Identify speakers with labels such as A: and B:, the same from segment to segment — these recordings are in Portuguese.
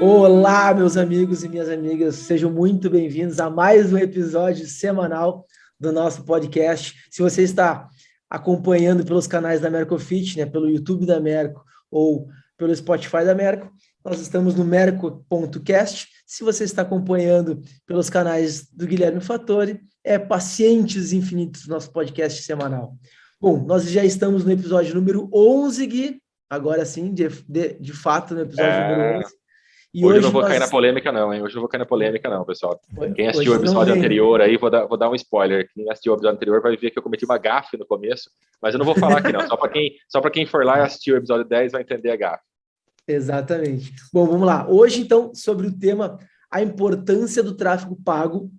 A: Olá, meus amigos e minhas amigas, sejam muito bem-vindos a mais um episódio semanal do nosso podcast. Se você está acompanhando pelos canais da Mercofit, né, pelo YouTube da Merco ou pelo Spotify da Merco, nós estamos no merco.cast. Se você está acompanhando pelos canais do Guilherme Fattori, é Pacientes Infinitos, nosso podcast semanal. Bom, nós já estamos no episódio número 11, Gui, agora sim, de fato, no episódio número 11. E
B: hoje eu não vou cair na polêmica não, hein? Hoje eu não vou cair na polêmica não, pessoal. Quem assistiu o episódio anterior aí, vou dar um spoiler. Quem assistiu o episódio anterior vai ver que eu cometi uma gafe no começo, mas eu não vou falar aqui não. Só para quem for lá e assistir o episódio 10 vai entender a gafe.
A: Exatamente. Bom, vamos lá. Hoje, então, sobre o tema a importância do tráfego pago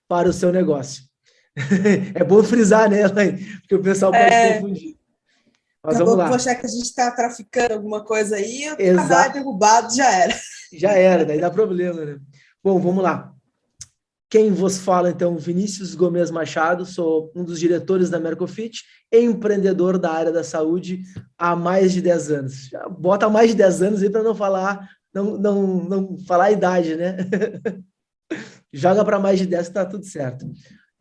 A: para o seu negócio. É bom frisar, né, Elaine? Porque o pessoal pode confundir.
C: Mas vamos lá. Vou achar que a gente está traficando alguma coisa aí, o canal é derrubado, já era.
A: Já era, daí dá problema, né? Bom, vamos lá. Quem vos fala, então, Vinícius Gomes Machado, sou um dos diretores da Mercofit, empreendedor da área da saúde há mais de 10 anos. Já bota mais de 10 anos aí para não falar a idade, né? Joga para mais de 10 que tá tudo certo.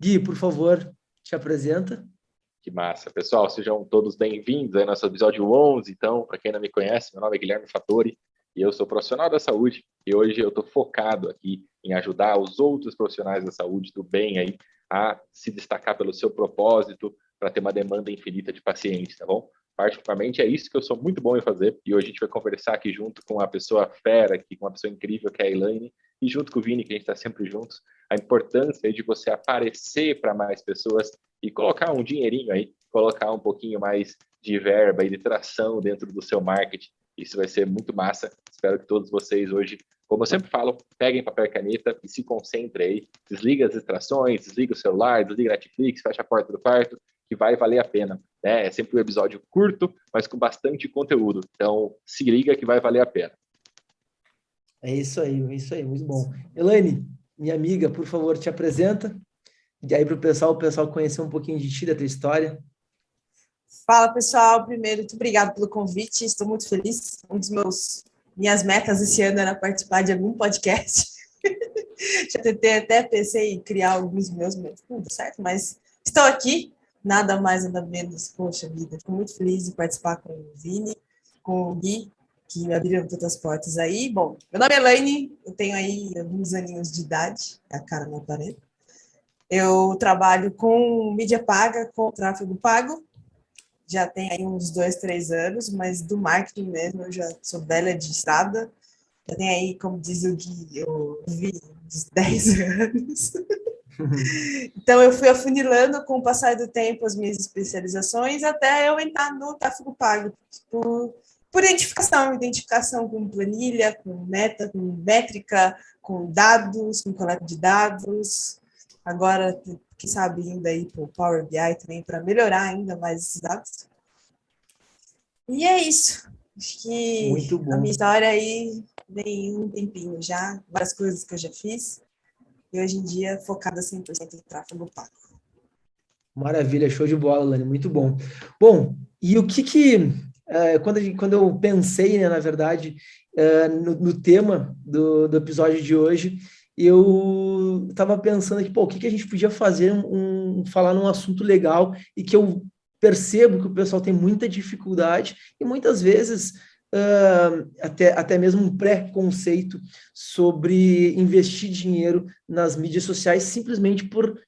A: Gui, por favor, te apresenta.
B: Que massa. Pessoal, sejam todos bem-vindos ao nosso episódio 11. Então, para quem não me conhece, meu nome é Guilherme Fattori e eu sou profissional da saúde e hoje eu estou focado aqui em ajudar os outros profissionais da saúde do bem aí a se destacar pelo seu propósito para ter uma demanda infinita de pacientes, tá bom? Particularmente é isso que eu sou muito bom em fazer e hoje a gente vai conversar aqui junto com uma pessoa fera, aqui, com uma pessoa incrível que é a Elaine e junto com o Vini, que a gente está sempre juntos, a importância de você aparecer para mais pessoas e colocar um dinheirinho aí, colocar um pouquinho mais de verba e de tração dentro do seu marketing. Isso vai ser muito massa. Espero que todos vocês hoje, como eu sempre falo, peguem papel e caneta e se concentrem aí. Desliga as distrações, desliga o celular, desliga a Netflix, fecha a porta do quarto, que vai valer a pena. Né? É sempre um episódio curto, mas com bastante conteúdo. Então, se liga que vai valer a pena.
A: É isso aí, muito bom. Elaine, minha amiga, por favor, te apresenta. E aí, para o pessoal conhecer um pouquinho de ti, da tua história.
C: Fala, pessoal. Primeiro, muito obrigado pelo convite. Estou muito feliz. Minhas metas esse ano era participar de algum podcast. Já pensei em criar alguns meus, mas não deu certo. Mas estou aqui, nada mais, nada menos. Poxa vida, fico muito feliz de participar com o Vini, com o Gui, que me abriram tantas portas aí. Bom, meu nome é Elaine, eu tenho aí alguns aninhos de idade, a cara não aparenta. Eu trabalho com mídia paga, com tráfego pago, já tem aí uns 2, 3 anos, mas do marketing mesmo eu já sou velha de estrada, já tem aí, como diz o Gui, eu vi uns 10 anos. Então eu fui afunilando com o passar do tempo as minhas especializações até eu entrar no tráfego pago, por identificação com planilha, com meta, com métrica, com dados, com coleta de dados. Agora, quem sabe, ainda aí para o Power BI também, para melhorar ainda mais esses dados. E é isso. Acho que a minha história aí vem um tempinho já, várias coisas que eu já fiz, e hoje em dia focada 100% em tráfego pago.
A: Maravilha, show de bola, Lani, muito bom. Bom, e o que quando eu pensei, né, na verdade, no tema do episódio de hoje, eu estava pensando aqui, o que a gente podia fazer, falar num assunto legal e que eu percebo que o pessoal tem muita dificuldade e muitas vezes até mesmo um preconceito sobre investir dinheiro nas mídias sociais simplesmente por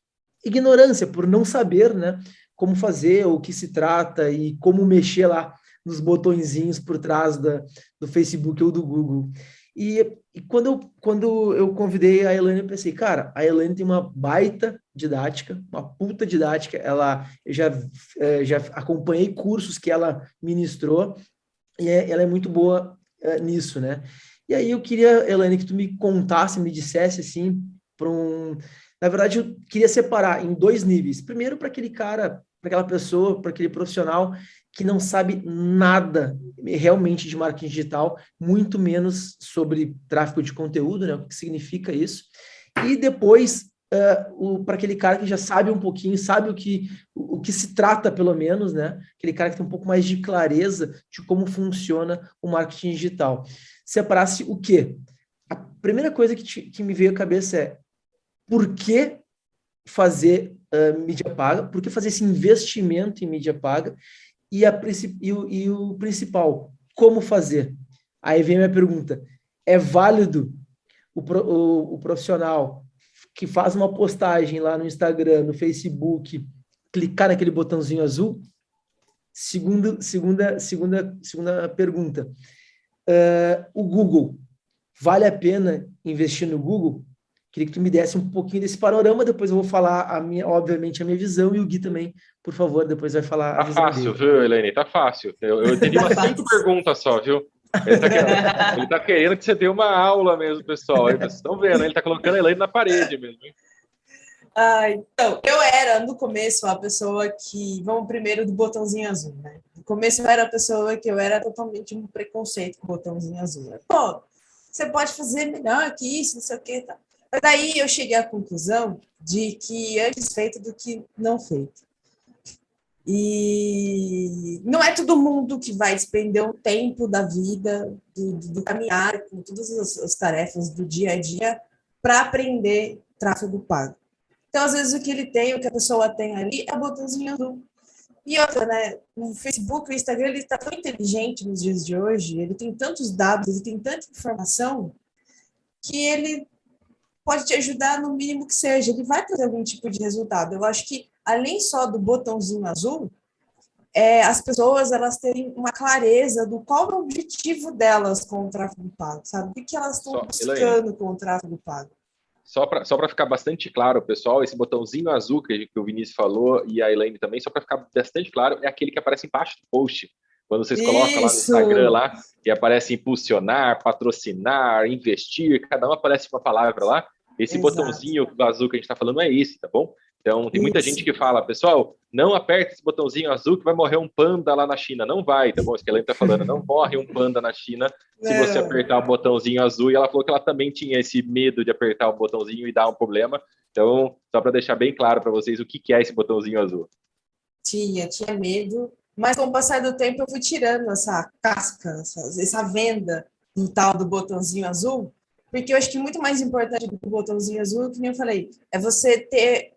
A: ignorância, por não saber, né, como fazer, o que se trata e como mexer lá nos botõezinhos por trás do Facebook ou do Google. E quando eu convidei a Elaine, eu pensei, cara, a Elaine tem uma baita didática, uma puta didática, eu já acompanhei cursos que ela ministrou, e ela é muito boa nisso, né? E aí eu queria, Elaine, que tu me contasse, me dissesse, assim, na verdade, eu queria separar em 2 níveis. Primeiro, para aquele cara, para aquela pessoa, para aquele profissional que não sabe nada realmente de marketing digital, muito menos sobre tráfego de conteúdo, né? O que significa isso. E depois, para aquele cara que já sabe um pouquinho, sabe o o que se trata, pelo menos, né? Aquele cara que tem um pouco mais de clareza de como funciona o marketing digital. Separasse o quê? A primeira coisa que me veio à cabeça é por que fazer mídia paga? Por que fazer esse investimento em mídia paga? E o principal, como fazer? Aí vem a minha pergunta: é válido o profissional que faz uma postagem lá no Instagram, no Facebook, clicar naquele botãozinho azul? Segunda pergunta: o Google, vale a pena investir no Google? Queria que tu me desse um pouquinho desse panorama, depois eu vou falar, obviamente, a minha visão, e o Gui também, por favor, depois vai falar a
B: Tá
A: visão
B: fácil,
A: dele.
B: viu, Elaine? Tá fácil. Eu teria umas 5 perguntas só, viu? Ele tá querendo que você dê uma aula mesmo, pessoal. Aí vocês estão vendo, ele tá colocando a Elaine na parede mesmo, hein?
C: Então, eu era, no começo, a pessoa que... Vamos primeiro do botãozinho azul, né? No começo, eu era a pessoa que eu era totalmente um preconceito com o botãozinho azul. Pô, você pode fazer melhor que isso, não sei o que, tá. Mas daí eu cheguei à conclusão de que antes feito do que não feito. E não é todo mundo que vai despender um tempo da vida, do caminhar, com todas as tarefas do dia a dia, para aprender tráfego pago. Então, às vezes, o que ele tem, o que a pessoa tem ali, é o botãozinho azul. E outra, né? O Facebook, o Instagram, ele está tão inteligente nos dias de hoje, ele tem tantos dados, ele tem tanta informação, que ele pode te ajudar no mínimo que seja. Ele vai trazer algum tipo de resultado. Eu acho que, além só do botãozinho azul, as pessoas elas terem uma clareza do qual é o objetivo delas com o tráfego pago, sabe? O que elas estão buscando com o tráfego pago.
B: Só para ficar bastante claro, pessoal, esse botãozinho azul que o Vinícius falou e a Elaine também, só para ficar bastante claro, é aquele que aparece embaixo do post. Quando vocês colocam lá no Instagram lá, e aparece impulsionar, patrocinar, investir, cada um aparece uma palavra lá. Esse botãozinho azul que a gente está falando é esse, tá bom? Então, tem muita gente que fala, pessoal, não aperta esse botãozinho azul que vai morrer um panda lá na China. Não vai, tá bom? Isso que a Elaine tá falando, não morre um panda na China se você apertar o botãozinho azul. E ela falou que ela também tinha esse medo de apertar o botãozinho e dar um problema. Então, só para deixar bem claro para vocês o que é esse botãozinho azul.
C: Tinha medo, mas com o passar do tempo eu fui tirando essa casca, essa venda do tal do botãozinho azul, porque eu acho que muito mais importante do que o botãozinho azul, que nem eu falei, é você ter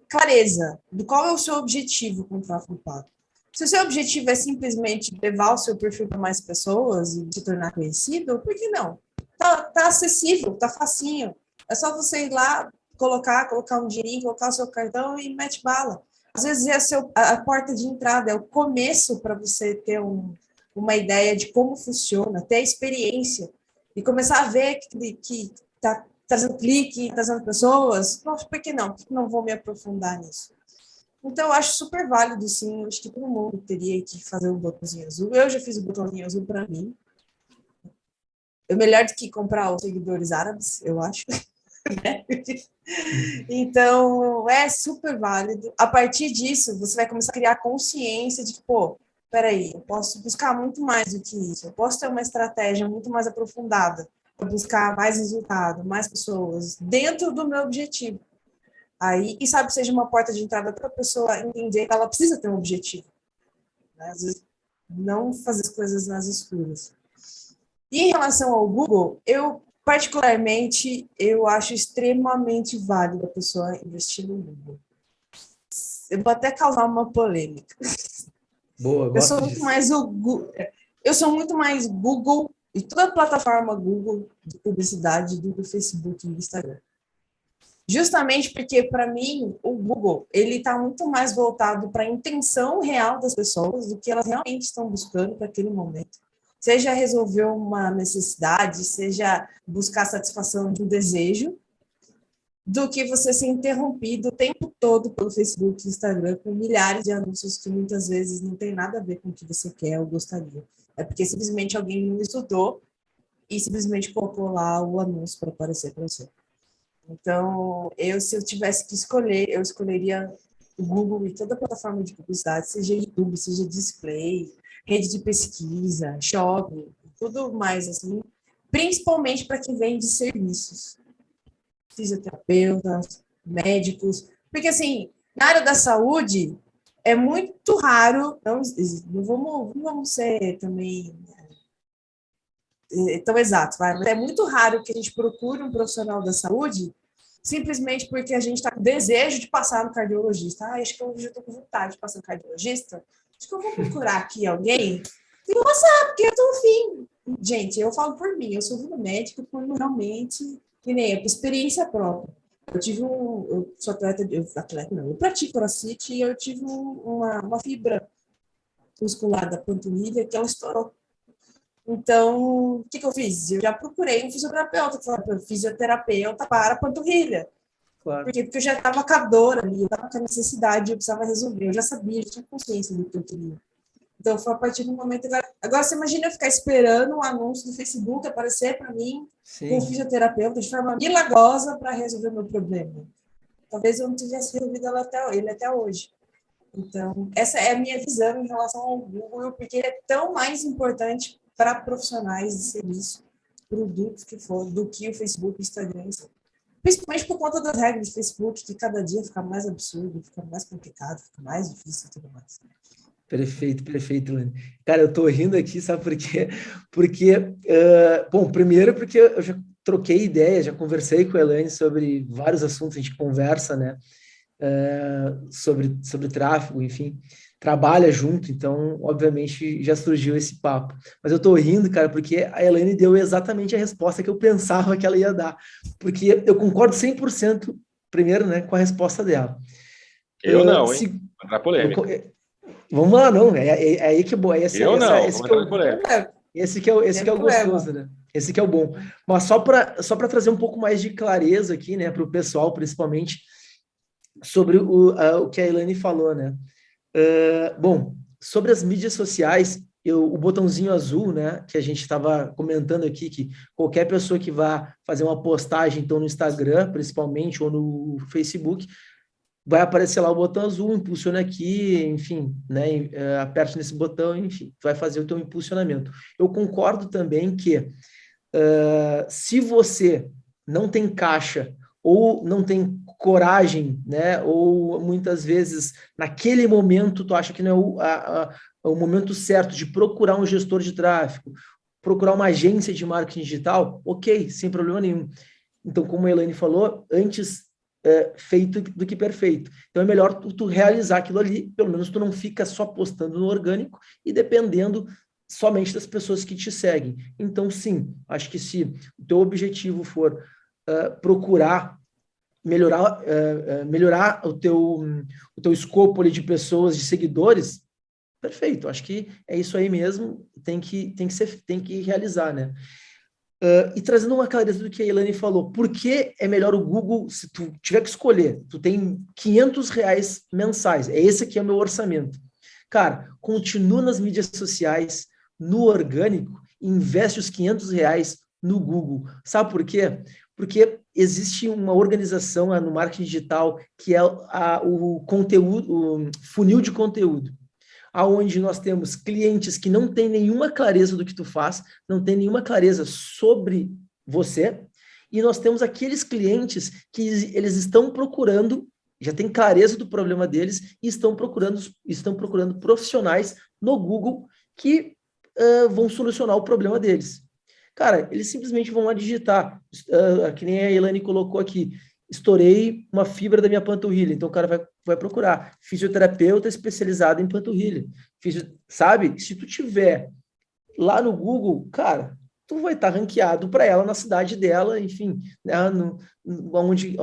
C: clareza do qual é o seu objetivo com o tráfego pago. Se o seu objetivo é simplesmente levar o seu perfil para mais pessoas e se tornar conhecido, por que não? Tá acessível, tá facinho. É só você ir lá, colocar um dinheirinho, colocar o seu cartão e mete bala. Às vezes é a porta de entrada, é o começo para você ter uma ideia de como funciona, ter a experiência e começar a ver que tá trazendo clique, trazendo pessoas. Nossa, por que não? Por que não vou me aprofundar nisso? Então, eu acho super válido, sim. Eu acho que todo mundo teria que fazer o botãozinho azul. Eu já fiz o botãozinho azul para mim. É melhor do que comprar os seguidores árabes, eu acho. Então, é super válido. A partir disso, você vai começar a criar consciência de que, pô, peraí, eu posso buscar muito mais do que isso. Eu posso ter uma estratégia muito mais aprofundada para buscar mais resultado, mais pessoas, dentro do meu objetivo. Aí, quem sabe seja uma porta de entrada para a pessoa entender que ela precisa ter um objetivo. Né? Às vezes, não fazer as coisas nas escuras. E em relação ao Google, particularmente, eu acho extremamente válido a pessoa investir no Google. Eu vou até causar uma polêmica.
A: Boa,
C: eu sou muito mais o Google. Eu sou muito mais Google e toda a plataforma Google de publicidade do que o Facebook e o Instagram. Justamente porque, para mim, o Google ele está muito mais voltado para a intenção real das pessoas, do que elas realmente estão buscando para aquele momento. Seja resolver uma necessidade, seja buscar satisfação de um desejo, do que você ser interrompido o tempo todo pelo Facebook e Instagram com milhares de anúncios que muitas vezes não tem nada a ver com o que você quer ou gostaria. É porque simplesmente alguém não estudou e simplesmente colocou lá o anúncio para aparecer para você. Então, se eu tivesse que escolher, eu escolheria o Google e toda a plataforma de publicidade, seja YouTube, seja display, rede de pesquisa, shopping, tudo mais assim, principalmente para quem vende serviços, fisioterapeutas, médicos, porque assim, na área da saúde, é muito raro, não vamos ser também tão exatos, mas é muito raro que a gente procure um profissional da saúde simplesmente porque a gente está com desejo de passar no cardiologista. Acho que hoje eu estou com vontade de passar no cardiologista. Acho que eu vou procurar aqui alguém e vou passar, porque eu estou afim. Gente, eu falo por mim, eu sou médico por realmente, que nem por experiência própria. Eu sou atleta, eu pratico crossfit e eu tive uma fibra muscular da panturrilha que ela estourou. Então, o que eu fiz? Eu já procurei um fisioterapeuta, fisioterapeuta para a panturrilha.
A: Claro.
C: Porque eu já estava com a dor ali, eu estava com a necessidade, eu precisava resolver. Eu já sabia, já tinha consciência do que eu queria. Então, foi a partir do momento... Agora, você imagina eu ficar esperando um anúncio do Facebook aparecer para mim com um fisioterapeuta de forma milagrosa para resolver o meu problema. Talvez eu não tivesse resolvido ele até hoje. Então, essa é a minha visão em relação ao Google, porque ele é tão mais importante para profissionais de serviço, produtos que for, do que o Facebook e o Instagram. Principalmente por conta das regras do Facebook, que cada dia fica mais absurdo, fica mais complicado, fica mais difícil e tudo mais.
A: Perfeito, Lani. Cara, eu tô rindo aqui, sabe por quê? Porque, bom, primeiro porque eu já troquei ideia, já conversei com a Elaine sobre vários assuntos, a gente conversa, né? Sobre tráfego, enfim, trabalha junto, então, obviamente, já surgiu esse papo. Mas eu tô rindo, cara, porque a Elaine deu exatamente a resposta que eu pensava que ela ia dar, porque eu concordo 100%, primeiro, né, com a resposta dela.
B: Eu não, hein? Entrar polêmica.
A: Vamos lá, não, é aí que é bom.
B: Eu não, vamos entrar polêmica.
A: Esse que é o gostoso, né? Esse que é o bom. Mas só para trazer um pouco mais de clareza aqui, né, para o pessoal, principalmente, sobre o que a Elaine falou, né? Bom, sobre as mídias sociais, o botãozinho azul, né, que a gente estava comentando aqui, que qualquer pessoa que vá fazer uma postagem, então no Instagram, principalmente, ou no Facebook, vai aparecer lá o botão azul, impulsiona aqui, enfim, né, aperte nesse botão, enfim, vai fazer o teu impulsionamento. Eu concordo também que se você não tem caixa ou não tem coragem, né, ou muitas vezes naquele momento tu acha que não é o momento certo de procurar um gestor de tráfego, procurar uma agência de marketing digital, ok, sem problema nenhum. Então, como a Elaine falou, antes feito do que perfeito. Então, é melhor tu realizar aquilo ali, pelo menos tu não fica só postando no orgânico e dependendo somente das pessoas que te seguem. Então, sim, acho que se o teu objetivo for procurar melhorar o teu escopo ali de pessoas, de seguidores, perfeito. Acho que é isso aí mesmo, tem que realizar, né? E trazendo uma clareza do que a Elaine falou, por que é melhor o Google, se tu tiver que escolher, tu tem R$500 mensais, esse aqui é o meu orçamento. Cara, continua nas mídias sociais, no orgânico, e investe os R$500 no Google. Sabe por quê? Porque existe uma organização no marketing digital que é o conteúdo, o funil de conteúdo, aonde nós temos clientes que não têm nenhuma clareza do que tu faz, não tem nenhuma clareza sobre você, e nós temos aqueles clientes que eles estão procurando, já tem clareza do problema deles, e estão procurando profissionais no Google que vão solucionar o problema deles. Cara, eles simplesmente vão lá digitar, que nem a Elaine colocou aqui, estourei uma fibra da minha panturrilha, então o cara vai procurar fisioterapeuta especializado em panturrilha, sabe? Se tu tiver lá no Google, cara, tu vai estar ranqueado para ela na cidade dela, enfim, né, onde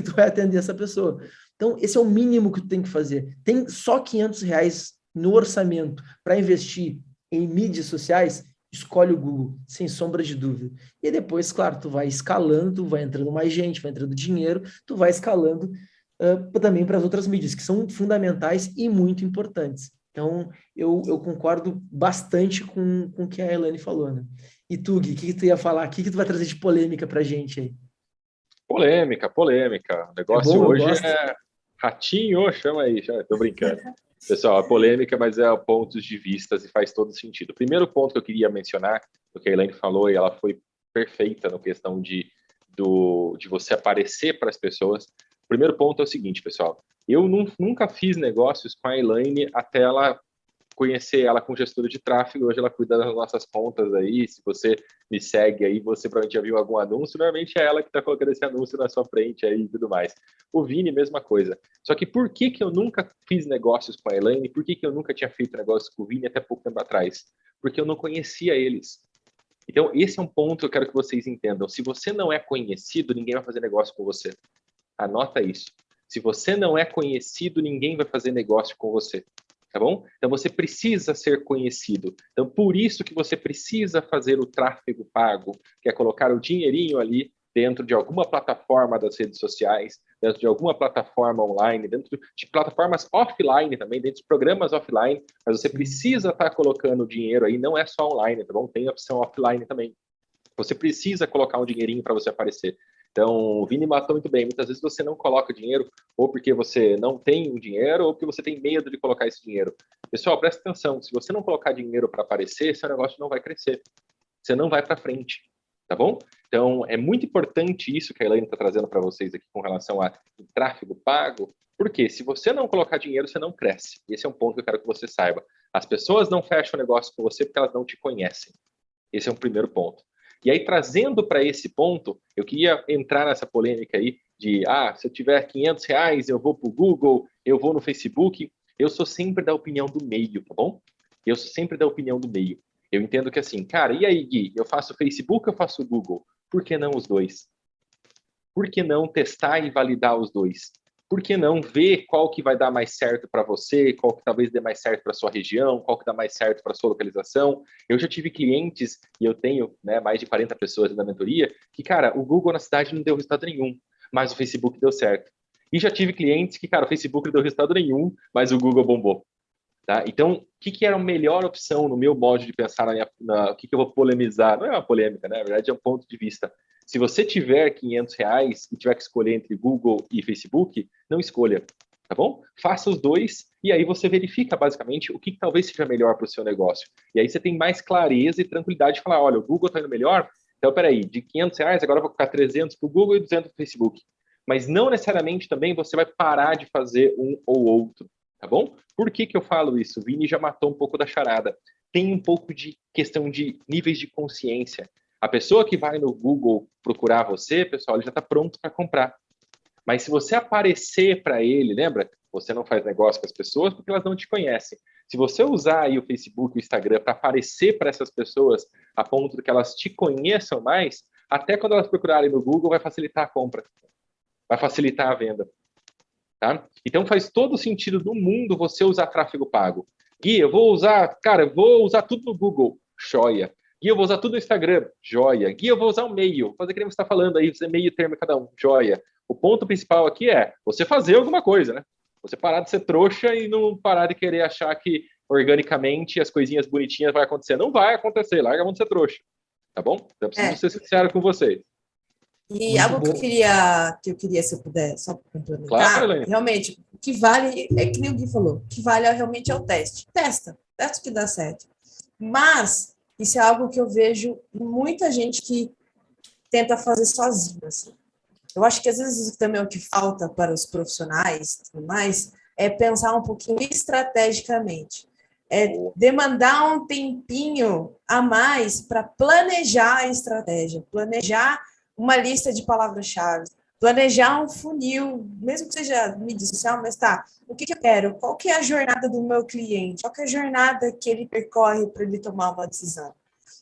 A: tu vai atender essa pessoa. Então, esse é o mínimo que tu tem que fazer. Tem só R$500 no orçamento para investir em mídias sociais, escolhe o Google, sem sombra de dúvida. E depois, claro, tu vai escalando, tu vai entrando mais gente, vai entrando dinheiro, tu vai escalando também para as outras mídias, que são fundamentais e muito importantes. Então, eu concordo bastante com o que a Elaine falou, né? E tu, Gui, o que tu ia falar? O que tu vai trazer de polêmica pra gente aí?
B: Polêmica. O negócio
A: bom,
B: hoje é ratinho, chama aí, tô brincando. Pessoal, é polêmica, mas é pontos de vistas e faz todo sentido. O primeiro ponto que eu queria mencionar, o que a Elaine falou, e ela foi perfeita na questão de você aparecer para as pessoas. primeiro ponto é o seguinte, pessoal. Eu nunca fiz negócios com a Elaine até ela conhecer ela com gestora de tráfego. Hoje ela cuida das nossas contas aí. Se você me segue aí, você provavelmente já viu algum anúncio. Normalmente é ela que está colocando esse anúncio na sua frente aí e tudo mais. O Vini, mesma coisa. Só que por que eu nunca fiz negócios com a Elaine? Por que eu nunca tinha feito negócios com o Vini até pouco tempo atrás? Porque eu não conhecia eles. Então, esse é um ponto que eu quero que vocês entendam. Se você não é conhecido, ninguém vai fazer negócio com você. Anota isso. Se você não é conhecido, ninguém vai fazer negócio com você. Tá bom? Então, você precisa ser conhecido. Então, por isso que você precisa fazer o tráfego pago, que é colocar o dinheirinho ali dentro de alguma plataforma das redes sociais, dentro de alguma plataforma online, dentro de plataformas offline também, dentro de programas offline, mas você precisa estar colocando dinheiro aí, não é só online, tá bom? Tem a opção offline também. Você precisa colocar um dinheirinho para você aparecer. Então, o Vini matou muito bem. Muitas vezes você não coloca dinheiro, ou porque você não tem o dinheiro, ou porque você tem medo de colocar esse dinheiro. Pessoal, presta atenção. Se você não colocar dinheiro para aparecer, seu negócio não vai crescer. Você não vai para frente. Tá bom? Então, é muito importante isso que a Elaine está trazendo para vocês aqui com relação a tráfego pago, porque se você não colocar dinheiro, você não cresce. Esse é um ponto que eu quero que você saiba. As pessoas não fecham negócio com você porque elas não te conhecem. Esse é um primeiro ponto. E aí, trazendo para esse ponto, eu queria entrar nessa polêmica aí de, se eu tiver R$500, eu vou para o Google, eu vou no Facebook. Eu sou sempre da opinião do meio, tá bom? Eu sou sempre da opinião do meio. Eu entendo que assim, cara, e aí, Gui, eu faço Facebook ou eu faço Google? Por que não os dois? Por que não testar e validar os dois? Por que não ver qual que vai dar mais certo para você, qual que talvez dê mais certo para sua região, qual que dá mais certo para sua localização? Eu já tive clientes, e eu tenho mais de 40 pessoas na mentoria, que, cara, o Google na cidade não deu resultado nenhum, mas o Facebook deu certo. E já tive clientes que, cara, o Facebook não deu resultado nenhum, mas o Google bombou. Tá? Então, o que era a melhor opção no meu modo de pensar, o que eu vou polemizar? Não é uma polêmica, né? Na verdade, é um ponto de vista. Se você tiver R$500 e tiver que escolher entre Google e Facebook, não escolha, tá bom? Faça os dois e aí você verifica, basicamente, o que talvez seja melhor para o seu negócio. E aí você tem mais clareza e tranquilidade de falar, olha, o Google está indo melhor, então, peraí, de R$500, agora eu vou ficar 300 para o Google e 200 para o Facebook. Mas não necessariamente também você vai parar de fazer um ou outro. Tá bom? Por que eu falo isso? O Vini já matou um pouco da charada. Tem um pouco de questão de níveis de consciência. A pessoa que vai no Google procurar você, pessoal, ele já está pronto para comprar. Mas se você aparecer para ele, lembra? Você não faz negócio com as pessoas porque elas não te conhecem. Se você usar aí o Facebook, o Instagram para aparecer para essas pessoas a ponto de que elas te conheçam mais, até quando elas procurarem no Google vai facilitar a compra. Vai facilitar a venda. Tá? Então faz todo sentido do mundo você usar tráfego pago. Gui, eu vou usar tudo no Google, joia. Gui, eu vou usar tudo no Instagram, joia. Gui, eu vou usar o meio, fazer o que você está falando aí, fazer meio termo cada um, joia. O ponto principal aqui é você fazer alguma coisa, né? Você parar de ser trouxa e não parar de querer achar que organicamente as coisinhas bonitinhas vai acontecer. Não vai acontecer, larga a mão de ser trouxa. Tá bom? Então eu preciso ser sincero com vocês.
C: E muito algo bom. que eu queria, se eu puder, só complementar,
B: claro,
C: realmente, o que vale, é que nem o Gui falou, o que vale realmente é o teste. Testa o que dá certo. Mas, isso é algo que eu vejo muita gente que tenta fazer sozinho, assim. Eu acho que, às vezes, também o que falta para os profissionais e tudo mais é pensar um pouquinho estrategicamente. É demandar um tempinho a mais para planejar a estratégia, planejar uma lista de palavras-chave, planejar um funil, mesmo que seja mídia social, mas tá, o que eu quero? Qual que é a jornada do meu cliente? Qual que é a jornada que ele percorre para ele tomar uma decisão?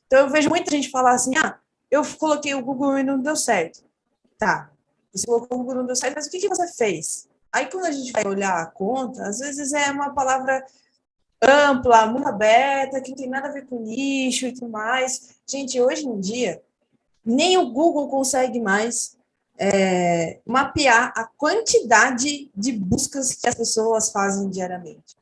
C: Então, eu vejo muita gente falar assim, eu coloquei o Google e não deu certo. Tá, você colocou o Google e não deu certo, mas o que você fez? Aí, quando a gente vai olhar a conta, às vezes é uma palavra ampla, muito aberta, que não tem nada a ver com nicho e tudo mais. Gente, hoje em dia, nem o Google consegue mais mapear a quantidade de buscas que as pessoas fazem diariamente.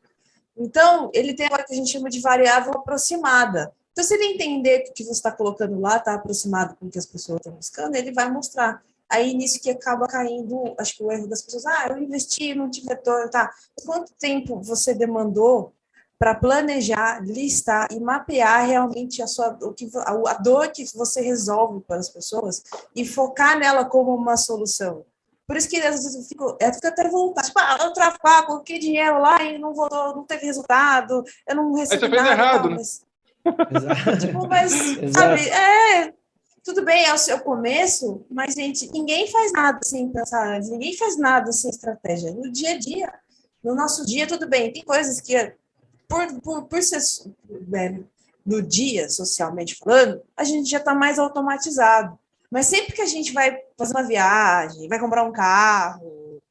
C: Então, ele tem agora que a gente chama de variável aproximada. Então, se ele entender que o que você está colocando lá está aproximado com o que as pessoas estão buscando, ele vai mostrar. Aí, nisso que acaba caindo, acho que o erro das pessoas, eu investi, não tive retorno, tá. Quanto tempo você demandou para planejar, listar e mapear realmente a dor que você resolve para as pessoas e focar nela como uma solução? Por isso que às vezes eu fico até revoltada. Tipo, eu tráfico, coloquei dinheiro lá e não voltou, não teve resultado, eu não
B: Aí
C: recebi
B: você fez
C: nada e
B: errado,
C: tal,
B: né?
C: mas,
A: Exato.
C: tipo, mas, sabe,
A: Exato.
C: tudo bem, é o seu começo, mas, gente, ninguém faz nada sem pensar antes, ninguém faz nada sem estratégia. No dia a dia, no nosso dia, tudo bem, tem coisas que, por ser no dia, socialmente falando, a gente já está mais automatizado. Mas sempre que a gente vai fazer uma viagem, vai comprar um carro,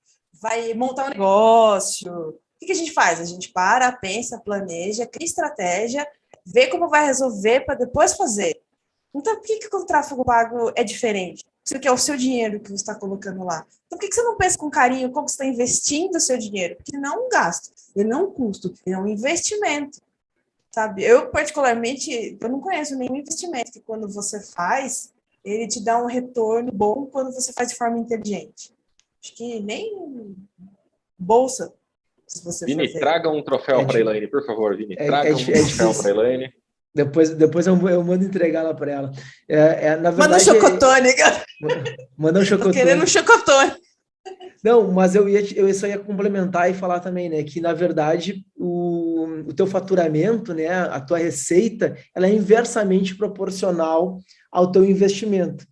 C: vai montar um negócio, o que a gente faz? A gente para, pensa, planeja, cria estratégia, vê como vai resolver para depois fazer. Então, por que o tráfego pago é diferente? Isso que é o seu dinheiro que você está colocando lá. Então, por que você não pensa com carinho como você está investindo o seu dinheiro? Porque não é um gasto, ele não é um custo, ele é um investimento. Sabe? Eu, particularmente, eu não conheço nenhum investimento que quando você faz, ele te dá um retorno bom quando você faz de forma inteligente. Acho que nem bolsa, se você
B: Vini,
C: fazer.
B: traga um troféu para a Elaine, por favor, Vini. Traga um troféu para a
A: Difícil.
B: Elaine.
A: Depois eu mando entregar lá para ela. Na
C: Manda um
A: verdade,
C: chocotone,
A: manda um
C: tô querendo um
A: chocotone.
C: chocotone.
A: Não, mas eu só ia complementar e falar também, né, que na verdade o teu faturamento, né, a tua receita, ela é inversamente proporcional ao teu investimento.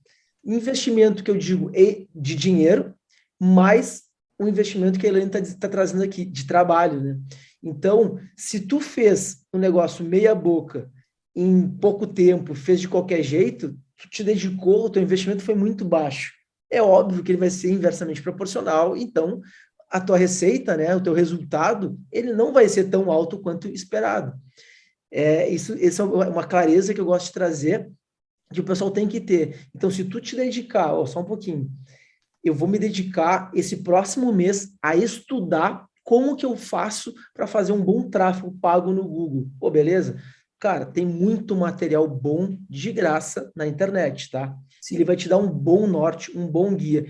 A: Investimento que eu digo de dinheiro, mais o investimento que a Elaine está trazendo aqui, de trabalho, né? Então, se tu fez um negócio meia boca em pouco tempo, fez de qualquer jeito, tu te dedicou, o teu investimento foi muito baixo. É óbvio que ele vai ser inversamente proporcional, então a tua receita, né, o teu resultado, ele não vai ser tão alto quanto esperado. Isso é uma clareza que eu gosto de trazer, que o pessoal tem que ter. Então, se tu te dedicar, só um pouquinho, eu vou me dedicar esse próximo mês a estudar como que eu faço para fazer um bom tráfego pago no Google. Pô, beleza? Cara, tem muito material bom de graça na internet, tá? Ele vai te dar um bom norte, um bom guia.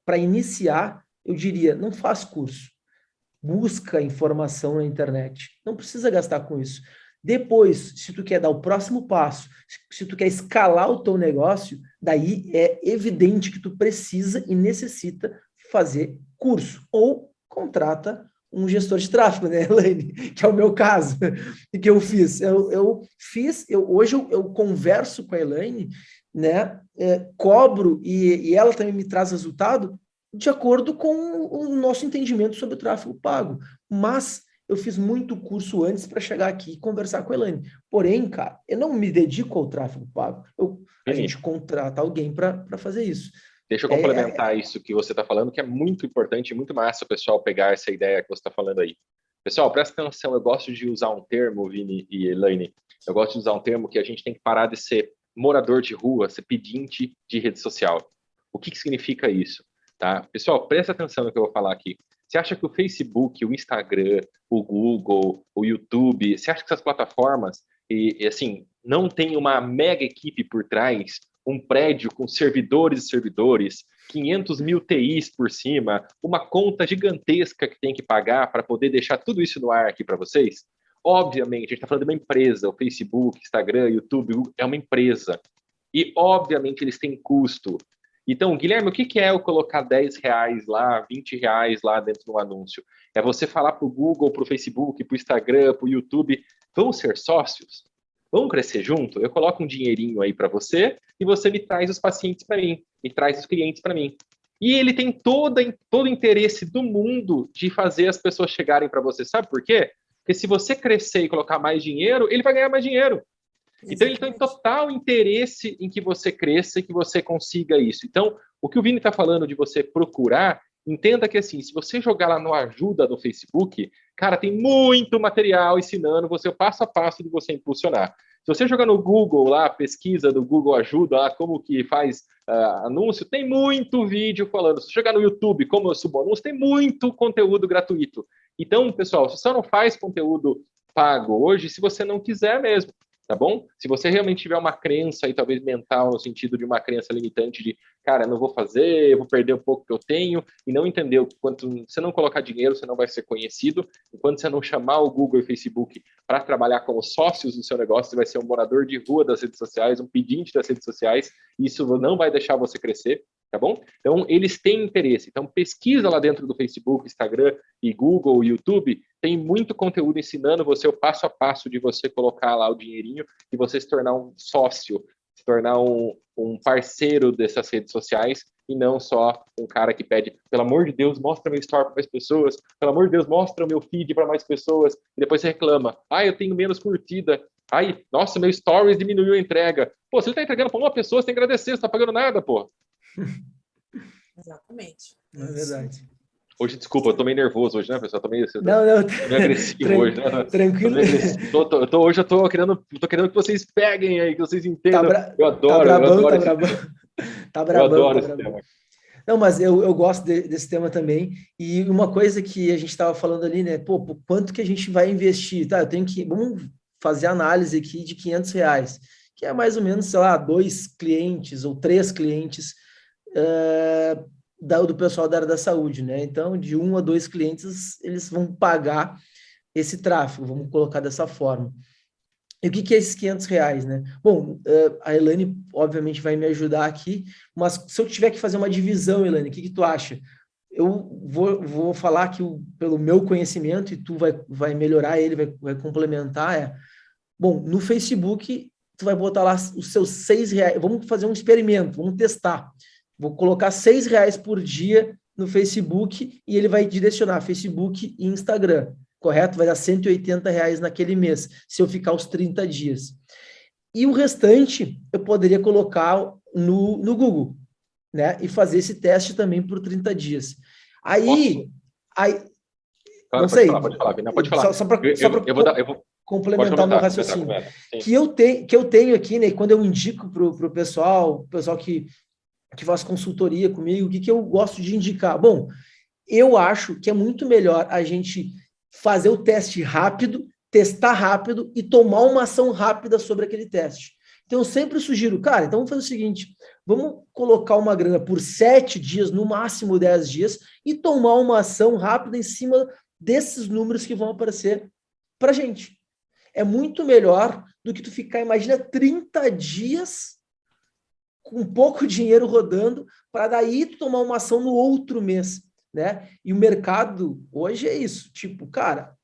A: Para iniciar, eu diria, não faz curso. Busca informação na internet. Não precisa gastar com isso. Depois, se tu quer dar o próximo passo, se tu quer escalar o teu negócio, daí é evidente que tu precisa e necessita fazer curso ou contrata um gestor de tráfego, né, Elaine? Que é o meu caso, e que eu fiz. Hoje eu converso com a Elaine, né? Cobro e ela também me traz resultado de acordo com o nosso entendimento sobre o tráfego pago. Mas eu fiz muito curso antes para chegar aqui e conversar com a Elaine. Porém, cara, eu não me dedico ao tráfego pago. A
B: Vini,
A: gente contrata alguém para fazer isso.
B: deixa eu complementar isso que você está falando, que é muito importante e muito massa o pessoal pegar essa ideia que você está falando aí. Pessoal, presta atenção, eu gosto de usar um termo, Vini e Elaine, eu gosto de usar um termo que a gente tem que parar de ser morador de rua, ser pedinte de rede social. O que significa isso? Tá? Pessoal, presta atenção no que eu vou falar aqui. Você acha que o Facebook, o Instagram, o Google, o YouTube, você acha que essas plataformas, assim, não tem uma mega equipe por trás, um prédio com servidores e servidores, 500 mil TIs por cima, uma conta gigantesca que tem que pagar para poder deixar tudo isso no ar aqui para vocês? Obviamente, a gente está falando de uma empresa, o Facebook, Instagram, YouTube, é uma empresa. E, obviamente, eles têm custo. Então, Guilherme, o que é eu colocar 10 reais lá, 20 reais lá dentro do anúncio? É você falar para o Google, para o Facebook, para o Instagram, para o YouTube, vamos ser sócios? Vamos crescer junto? Eu coloco um dinheirinho aí para você e você me traz os pacientes para mim, me traz os clientes para mim. E ele tem todo o interesse do mundo de fazer as pessoas chegarem para você. Sabe por quê? Porque se você crescer e colocar mais dinheiro, ele vai ganhar mais dinheiro. Então, ele tem total interesse em que você cresça e que você consiga isso. Então, o que o Vini está falando de você procurar, entenda que, assim, se você jogar lá no Ajuda no Facebook, cara, tem muito material ensinando você o passo a passo de você impulsionar. Se você jogar no Google lá, pesquisa do Google Ajuda, lá, como que faz anúncio, tem muito vídeo falando. Se você jogar no YouTube, como eu subo anúncio, tem muito conteúdo gratuito. Então, pessoal, você só não faz conteúdo pago hoje se você não quiser mesmo. Tá bom? Se você realmente tiver uma crença, e talvez mental, no sentido de uma crença limitante de, cara, eu não vou fazer, eu vou perder o pouco que eu tenho, e não entender que quanto você não colocar dinheiro, você não vai ser conhecido, enquanto você não chamar o Google e o Facebook para trabalhar como sócios do seu negócio, você vai ser um morador de rua das redes sociais, um pedinte das redes sociais, e isso não vai deixar você crescer. tá bom? Então, eles têm interesse. Então, pesquisa lá dentro do Facebook, Instagram e Google, YouTube, tem muito conteúdo ensinando você o passo a passo de você colocar lá o dinheirinho e você se tornar um sócio, se tornar um parceiro dessas redes sociais e não só um cara que pede, pelo amor de Deus, mostra meu story para mais pessoas, pelo amor de Deus, mostra o meu feed para mais pessoas, e depois você reclama, eu tenho menos curtida, nossa, meu stories diminuiu a entrega. Pô, se ele tá entregando para uma pessoa, você tem que agradecer, você tá pagando nada, pô.
C: Exatamente.
A: É verdade.
B: Hoje, desculpa, eu tô meio nervoso hoje, né, pessoal? Tô meio agressivo hoje, né?
A: Tranquilo.
B: Hoje eu tô querendo que vocês peguem aí, que vocês entendam. Eu
A: Tá brabão.
B: Eu adoro esse tema.
A: Não, mas eu gosto desse tema também. E uma coisa que a gente estava falando ali, né? Pô, quanto que a gente vai investir? Tá, vamos fazer análise aqui de R$500, que é mais ou menos, sei lá, 2 clientes ou 3 clientes do pessoal da área da saúde, né? Então, de 1 a 2 clientes, eles vão pagar esse tráfego, vamos colocar dessa forma. E o que é esses R$500, né? Bom, a Elaine, obviamente, vai me ajudar aqui, mas se eu tiver que fazer uma divisão, Elaine, o que tu acha? Eu vou falar aqui pelo meu conhecimento e tu vai melhorar ele, vai complementar. Bom, no Facebook, tu vai botar lá os seus R$6, vamos fazer um experimento, vamos testar. Vou colocar R$6 por dia no Facebook e ele vai direcionar Facebook e Instagram. Correto? Vai dar R$180 naquele mês, se eu ficar os 30 dias. E o restante, eu poderia colocar no Google, né? E fazer esse teste também por 30 dias. Aí não sei.
B: Pode falar. Não, pode falar.
A: Só para
B: eu vou
A: complementar o meu raciocínio. Que eu tenho aqui, né? Quando eu indico para o pessoal que faz consultoria comigo, o que eu gosto de indicar? Bom, eu acho que é muito melhor a gente fazer o teste rápido, testar rápido e tomar uma ação rápida sobre aquele teste. Então, eu sempre sugiro, cara, então vamos fazer o seguinte, vamos colocar uma grana por 7 dias, no máximo 10 dias, e tomar uma ação rápida em cima desses números que vão aparecer para a gente. É muito melhor do que tu ficar, imagina, 30 dias com pouco dinheiro rodando, para daí tu tomar uma ação no outro mês, né? E o mercado hoje é isso, tipo, cara,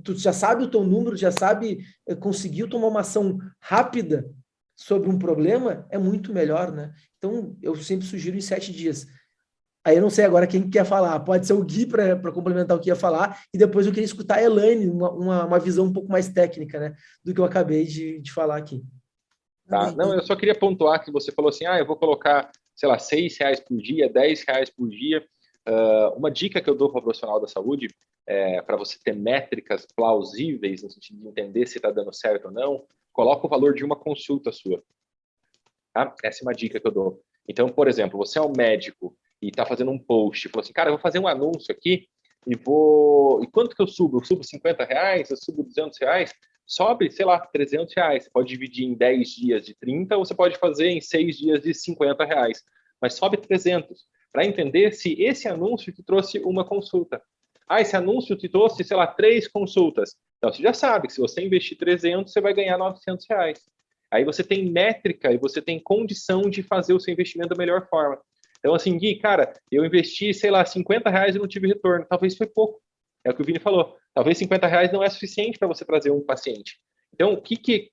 A: tu já sabe o teu número, já sabe, conseguiu tomar uma ação rápida sobre um problema, é muito melhor, né? Então, eu sempre sugiro em 7 dias. Aí eu não sei agora quem quer falar, pode ser o Gui para complementar o que ia falar, e depois eu queria escutar a Elaine, uma visão um pouco mais técnica, né, do que eu acabei de falar aqui.
B: Tá, não, eu só queria pontuar que você falou assim, eu vou colocar, sei lá, R$6 por dia, R$10 por dia. Uma dica que eu dou para o profissional da saúde, para você ter métricas plausíveis, no sentido de entender se está dando certo ou não, coloca o valor de uma consulta sua. Tá? Essa é uma dica que eu dou. Então, por exemplo, você é um médico e está fazendo um post, falou assim, cara, eu vou fazer um anúncio aqui e quanto que eu subo? Eu subo R$50? Eu subo R$200? Sobe, sei lá, R$300. Você pode dividir em 10 dias de 30 ou você pode fazer em 6 dias de R$50. Mas sobe 300 para entender se esse anúncio te trouxe uma consulta. Esse anúncio te trouxe, sei lá, 3 consultas. Então, você já sabe que se você investir 300, você vai ganhar R$900. Aí você tem métrica e você tem condição de fazer o seu investimento da melhor forma. Então, assim, Gui, cara, eu investi, sei lá, R$50 e não tive retorno. Talvez foi pouco. É o que o Vini falou. Talvez R$50 não é suficiente para você trazer um paciente. Então,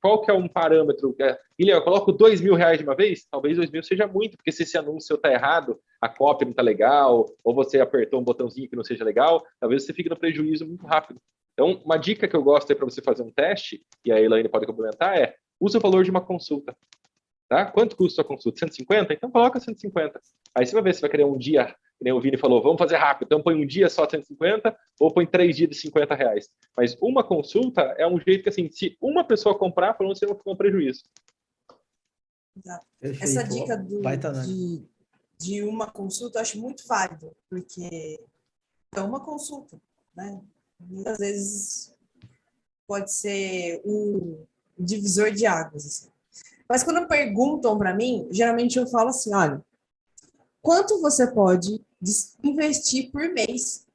B: qual que é um parâmetro? Guilherme, eu coloco R$2.000 de uma vez? Talvez 2.000 seja muito, porque se esse anúncio está errado, a cópia não está legal, ou você apertou um botãozinho que não seja legal, talvez você fique no prejuízo muito rápido. Então, uma dica que eu gosto aí para você fazer um teste, e a Elaine pode complementar, usa o valor de uma consulta. Tá? Quanto custa a consulta? 150? Então coloca 150. Aí você vai ver se vai querer um dia, que nem o Vini falou, vamos fazer rápido. Então põe um dia só 150 ou põe 3 dias de R$50. Mas uma consulta é um jeito que, assim, se uma pessoa comprar, pelo menos você não ficou um prejuízo.
C: Perfeito. Essa dica de uma consulta eu acho muito válida, porque é uma consulta, né? Muitas vezes pode ser um divisor de águas, assim. Mas quando perguntam para mim, geralmente eu falo assim, olha, quanto você pode investir por mês,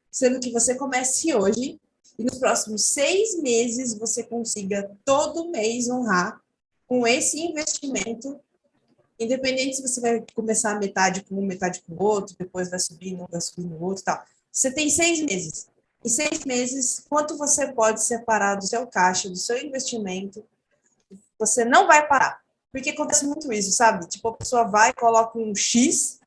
C: sendo que você comece hoje e nos próximos 6 meses você consiga todo mês honrar com esse investimento Independente se você vai começar metade com um, metade com o outro, depois vai subindo, vai subindo o outro e tal. Você tem 6 meses. Em 6 meses, quanto você pode separar do seu caixa, do seu investimento, você não vai parar. Porque acontece muito isso, sabe? Tipo, a pessoa vai, coloca um X,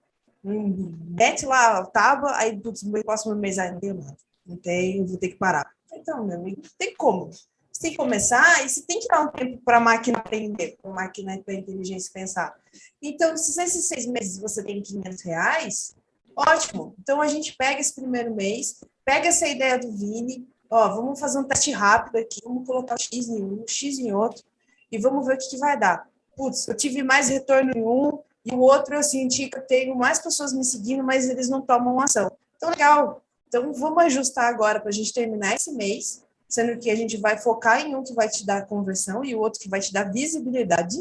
C: mete lá a tábua, aí no próximo mês, aí não tenho nada. Não tenho, vou ter que parar. Então, meu amigo, não tem como. Você tem que começar e você tem que dar um tempo para a máquina aprender, para a máquina, para a inteligência pensar. Então, se nesses 6 meses você tem R$500, ótimo. Então, a gente pega esse primeiro mês, pega essa ideia do Vini, ó, vamos fazer um teste rápido aqui, vamos colocar X em um, X em outro, e vamos ver o que vai dar. Putz, eu tive mais retorno em um, e o outro eu senti que eu tenho mais pessoas me seguindo, mas eles não tomam ação. Então, legal. Então, vamos ajustar agora para a gente terminar esse mês, sendo que a gente vai focar em um que vai te dar conversão e o outro que vai te dar visibilidade.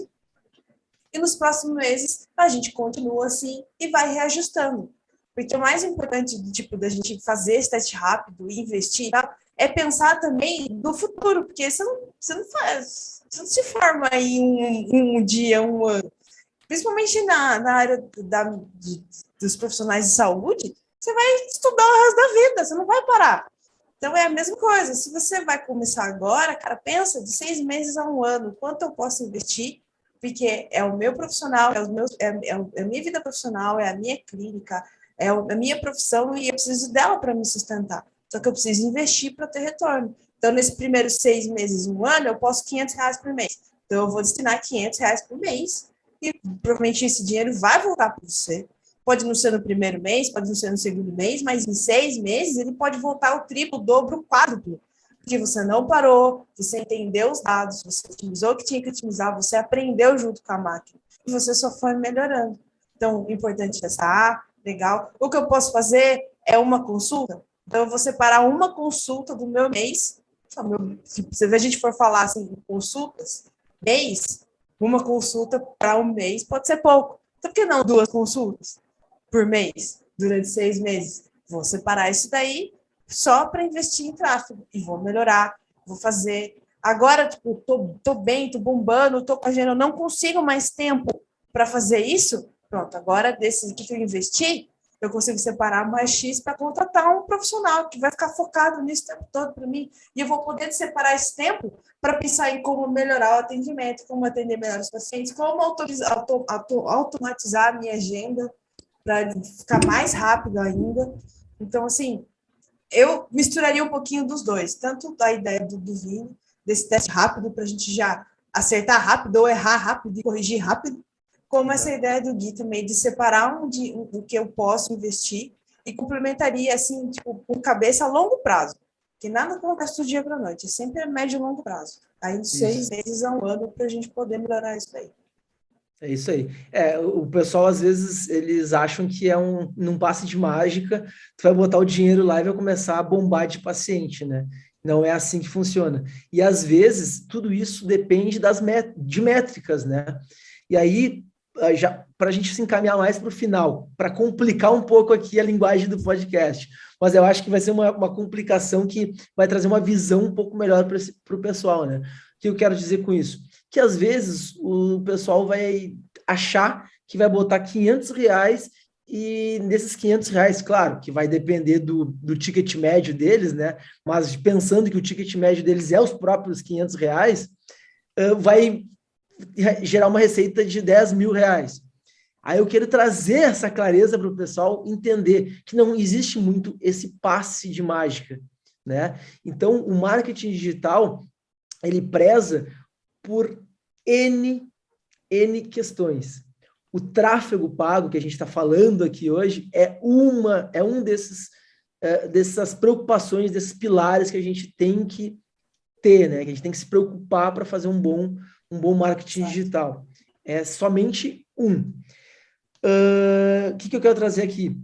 C: E nos próximos meses, a gente continua assim e vai reajustando. Porque o mais importante tipo, da gente fazer esse teste rápido e investir tá, é pensar também no futuro, porque você não faz, você não se forma em um dia, um ano. Principalmente na área dos profissionais de saúde, você vai estudar o resto da vida, você não vai parar. Então, é a mesma coisa. Se você vai começar agora, cara, pensa de 6 meses a um ano, quanto eu posso investir, porque é o meu profissional, é a minha vida profissional, é a minha clínica, é a minha profissão e eu preciso dela para me sustentar. Só que eu preciso investir para ter retorno. Então, nesses primeiros 6 meses, um ano, eu posso R$500 por mês. Então, eu vou destinar R$500 por mês e provavelmente esse dinheiro vai voltar para você. Pode não ser no primeiro mês, pode não ser no segundo mês, mas em 6 meses ele pode voltar o triplo, o dobro, o quádruplo. Porque você não parou, você entendeu os dados, você otimizou o que tinha que otimizar, você aprendeu junto com a máquina. E você só foi melhorando. Então, o importante é essa, legal. O que eu posso fazer é uma consulta. Então, eu vou separar uma consulta do meu mês. Se a gente for falar assim, consultas, mês, uma consulta para um mês pode ser pouco. Então, por que não 2 consultas por mês, durante 6 meses? Vou separar isso daí só para investir em tráfego e vou melhorar, vou fazer. Agora, tipo, tô bem, tô bombando, tô com a agenda, eu não consigo mais tempo para fazer isso. Pronto, agora desse que eu investi, eu consigo separar mais X para contratar um profissional que vai ficar focado nisso o tempo todo para mim. E eu vou poder separar esse tempo para pensar em como melhorar o atendimento, como atender melhor os pacientes, como automatizar a minha agenda para ficar mais rápido ainda. Então, assim, eu misturaria um pouquinho dos dois, tanto da ideia do Vini, desse teste rápido para a gente já acertar rápido ou errar rápido e corrigir rápido, como essa ideia do Gui também de separar o que eu posso investir e complementaria assim, tipo, com cabeça a longo prazo, que nada acontece do dia para a noite, é sempre a médio e longo prazo. Aí de 6 meses a um ano para a gente poder melhorar isso daí.
A: É isso aí. O pessoal, às vezes, eles acham que num passe de mágica, tu vai botar o dinheiro lá e vai começar a bombar de paciente, né? Não é assim que funciona. E, às vezes, tudo isso depende de métricas, né? E aí, já para a gente se encaminhar mais para o final, para complicar um pouco aqui a linguagem do podcast, mas eu acho que vai ser uma complicação que vai trazer uma visão um pouco melhor para o pessoal, né? O que eu quero dizer com isso? Que às vezes o pessoal vai achar que vai botar R$500 e nesses R$500, claro, que vai depender do ticket médio deles, né? Mas pensando que o ticket médio deles é os próprios R$500, vai gerar uma receita de R$10.000. Aí eu quero trazer essa clareza para o pessoal entender que não existe muito esse passe de mágica, né? Então, o marketing digital, ele preza por N questões. O tráfego pago que a gente está falando aqui hoje é um dessas preocupações, desses pilares que a gente tem que ter, né? Que a gente tem que se preocupar para fazer um bom marketing digital. É somente um. O que eu quero trazer aqui?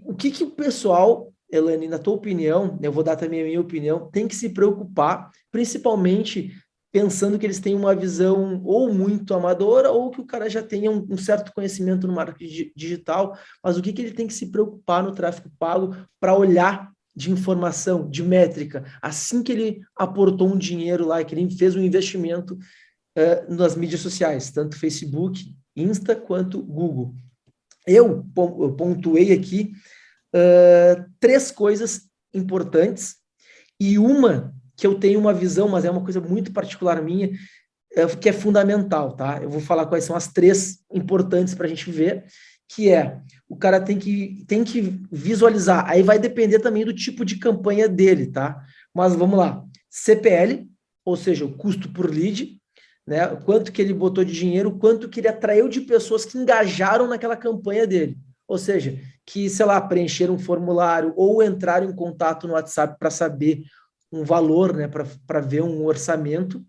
A: O que o pessoal, Elaine, na tua opinião, eu vou dar também a minha opinião, tem que se preocupar, principalmente pensando que eles têm uma visão ou muito amadora ou que o cara já tenha um certo conhecimento no marketing digital, mas o que ele tem que se preocupar no tráfego pago para olhar de informação, de métrica, assim que ele aportou um dinheiro lá, que ele fez um investimento, nas mídias sociais, tanto Facebook, Insta, quanto Google. Eu pontuei aqui 3 coisas importantes, e uma que eu tenho uma visão, mas é uma coisa muito particular minha, que é fundamental, tá? Eu vou falar quais são as 3 importantes para a gente ver, que é, o cara tem que visualizar, aí vai depender também do tipo de campanha dele, tá? Mas vamos lá, CPL, ou seja, o custo por lead, né? Quanto que ele botou de dinheiro, quanto que ele atraiu de pessoas que engajaram naquela campanha dele, ou seja, que, sei lá, preencheram um formulário ou entraram em contato no WhatsApp para saber um valor, né, para ver um orçamento.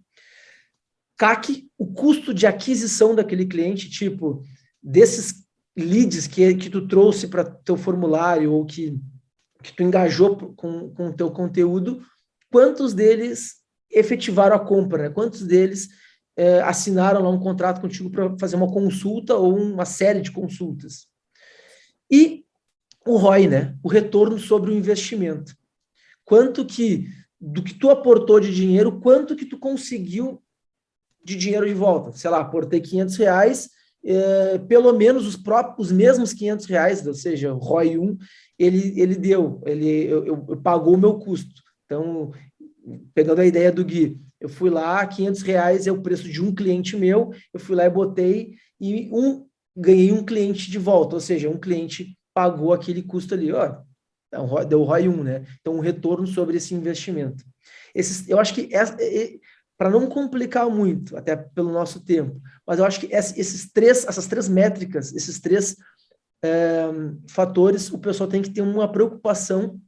A: CAC, o custo de aquisição daquele cliente, tipo, desses leads que tu trouxe para teu formulário ou que tu engajou com o teu conteúdo, quantos deles efetivaram a compra, né? Quantos deles assinaram lá um contrato contigo para fazer uma consulta ou uma série de consultas. E o ROI, né? O retorno sobre o investimento. Quanto que, do que tu aportou de dinheiro, quanto que tu conseguiu de dinheiro de volta? Sei lá, aportei R$500, pelo menos os mesmos R$500, ou seja, o ROI 1, ele deu, eu pagou o meu custo. Então, pegando a ideia do Gui, eu fui lá, R$500 é o preço de um cliente meu, eu fui lá e botei, e ganhei um cliente de volta, ou seja, um cliente pagou aquele custo ali, ó, deu o ROI 1, né? Então, um retorno sobre esse investimento. Eu acho que, para não complicar muito, até pelo nosso tempo, mas eu acho que essas 3 métricas, esses 3 fatores, o pessoal tem que ter uma preocupação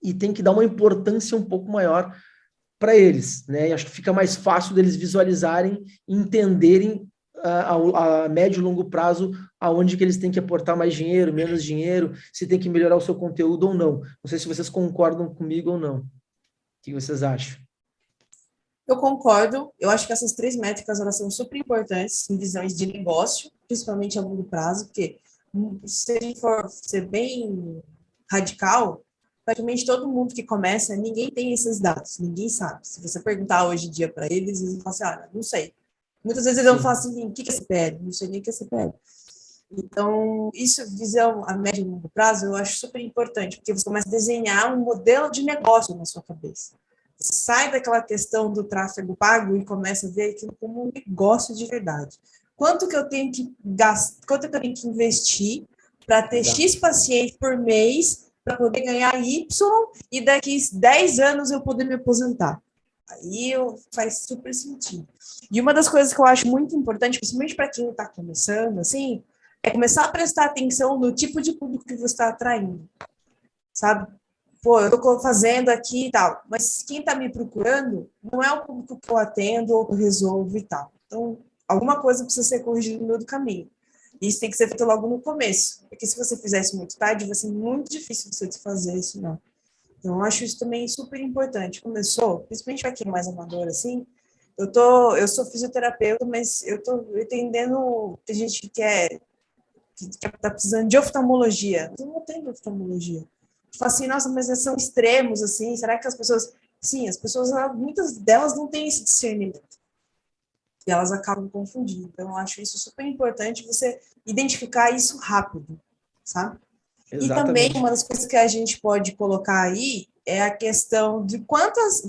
A: e tem que dar uma importância um pouco maior para eles, né? E acho que fica mais fácil deles visualizarem e entenderem a médio e longo prazo aonde que eles têm que aportar mais dinheiro, menos dinheiro, se tem que melhorar o seu conteúdo ou não. Não sei se vocês concordam comigo ou não. O que vocês acham?
C: Eu concordo. Eu acho que essas 3 métricas elas são super importantes em visões de negócio, principalmente a longo prazo, porque se a gente for ser bem radical, praticamente todo mundo que começa, ninguém tem esses dados, ninguém sabe. Se você perguntar hoje em dia para eles, eles vão falar assim, não sei. Muitas vezes eles vão falar assim, o que é CPL? Não sei nem o que é CPL. Então, isso, visão a médio e longo prazo, eu acho super importante, porque você começa a desenhar um modelo de negócio na sua cabeça. Sai daquela questão do tráfego pago e começa a ver aquilo como um negócio de verdade. Quanto que eu tenho que gastar, quanto que eu tenho que investir para ter X pacientes por mês para poder ganhar Y e daqui 10 anos eu poder me aposentar. Aí faz super sentido. E uma das coisas que eu acho muito importante, principalmente para quem está começando, assim, é começar a prestar atenção no tipo de público que você está atraindo, sabe? Pô, eu estou fazendo aqui e tal, mas quem está me procurando não é o público que eu atendo ou que eu resolvo e tal. Então, alguma coisa precisa ser corrigida no meio do caminho. E isso tem que ser feito logo no começo, porque se você fizer isso muito tarde, vai ser muito difícil você desfazer isso, não. Então, eu acho isso também super importante. Começou, principalmente para quem é mais amador, assim, eu sou fisioterapeuta, mas eu estou entendendo, tem gente que está precisando de oftalmologia. Eu não tenho oftalmologia. Fala assim, nossa, mas são extremos, assim, será que as pessoas... Sim, as pessoas, muitas delas não têm esse discernimento. E elas acabam confundindo. Então, eu acho isso super importante, você identificar isso rápido, sabe?
A: Exatamente.
C: E também, uma das coisas que a gente pode colocar aí é a questão de quantas...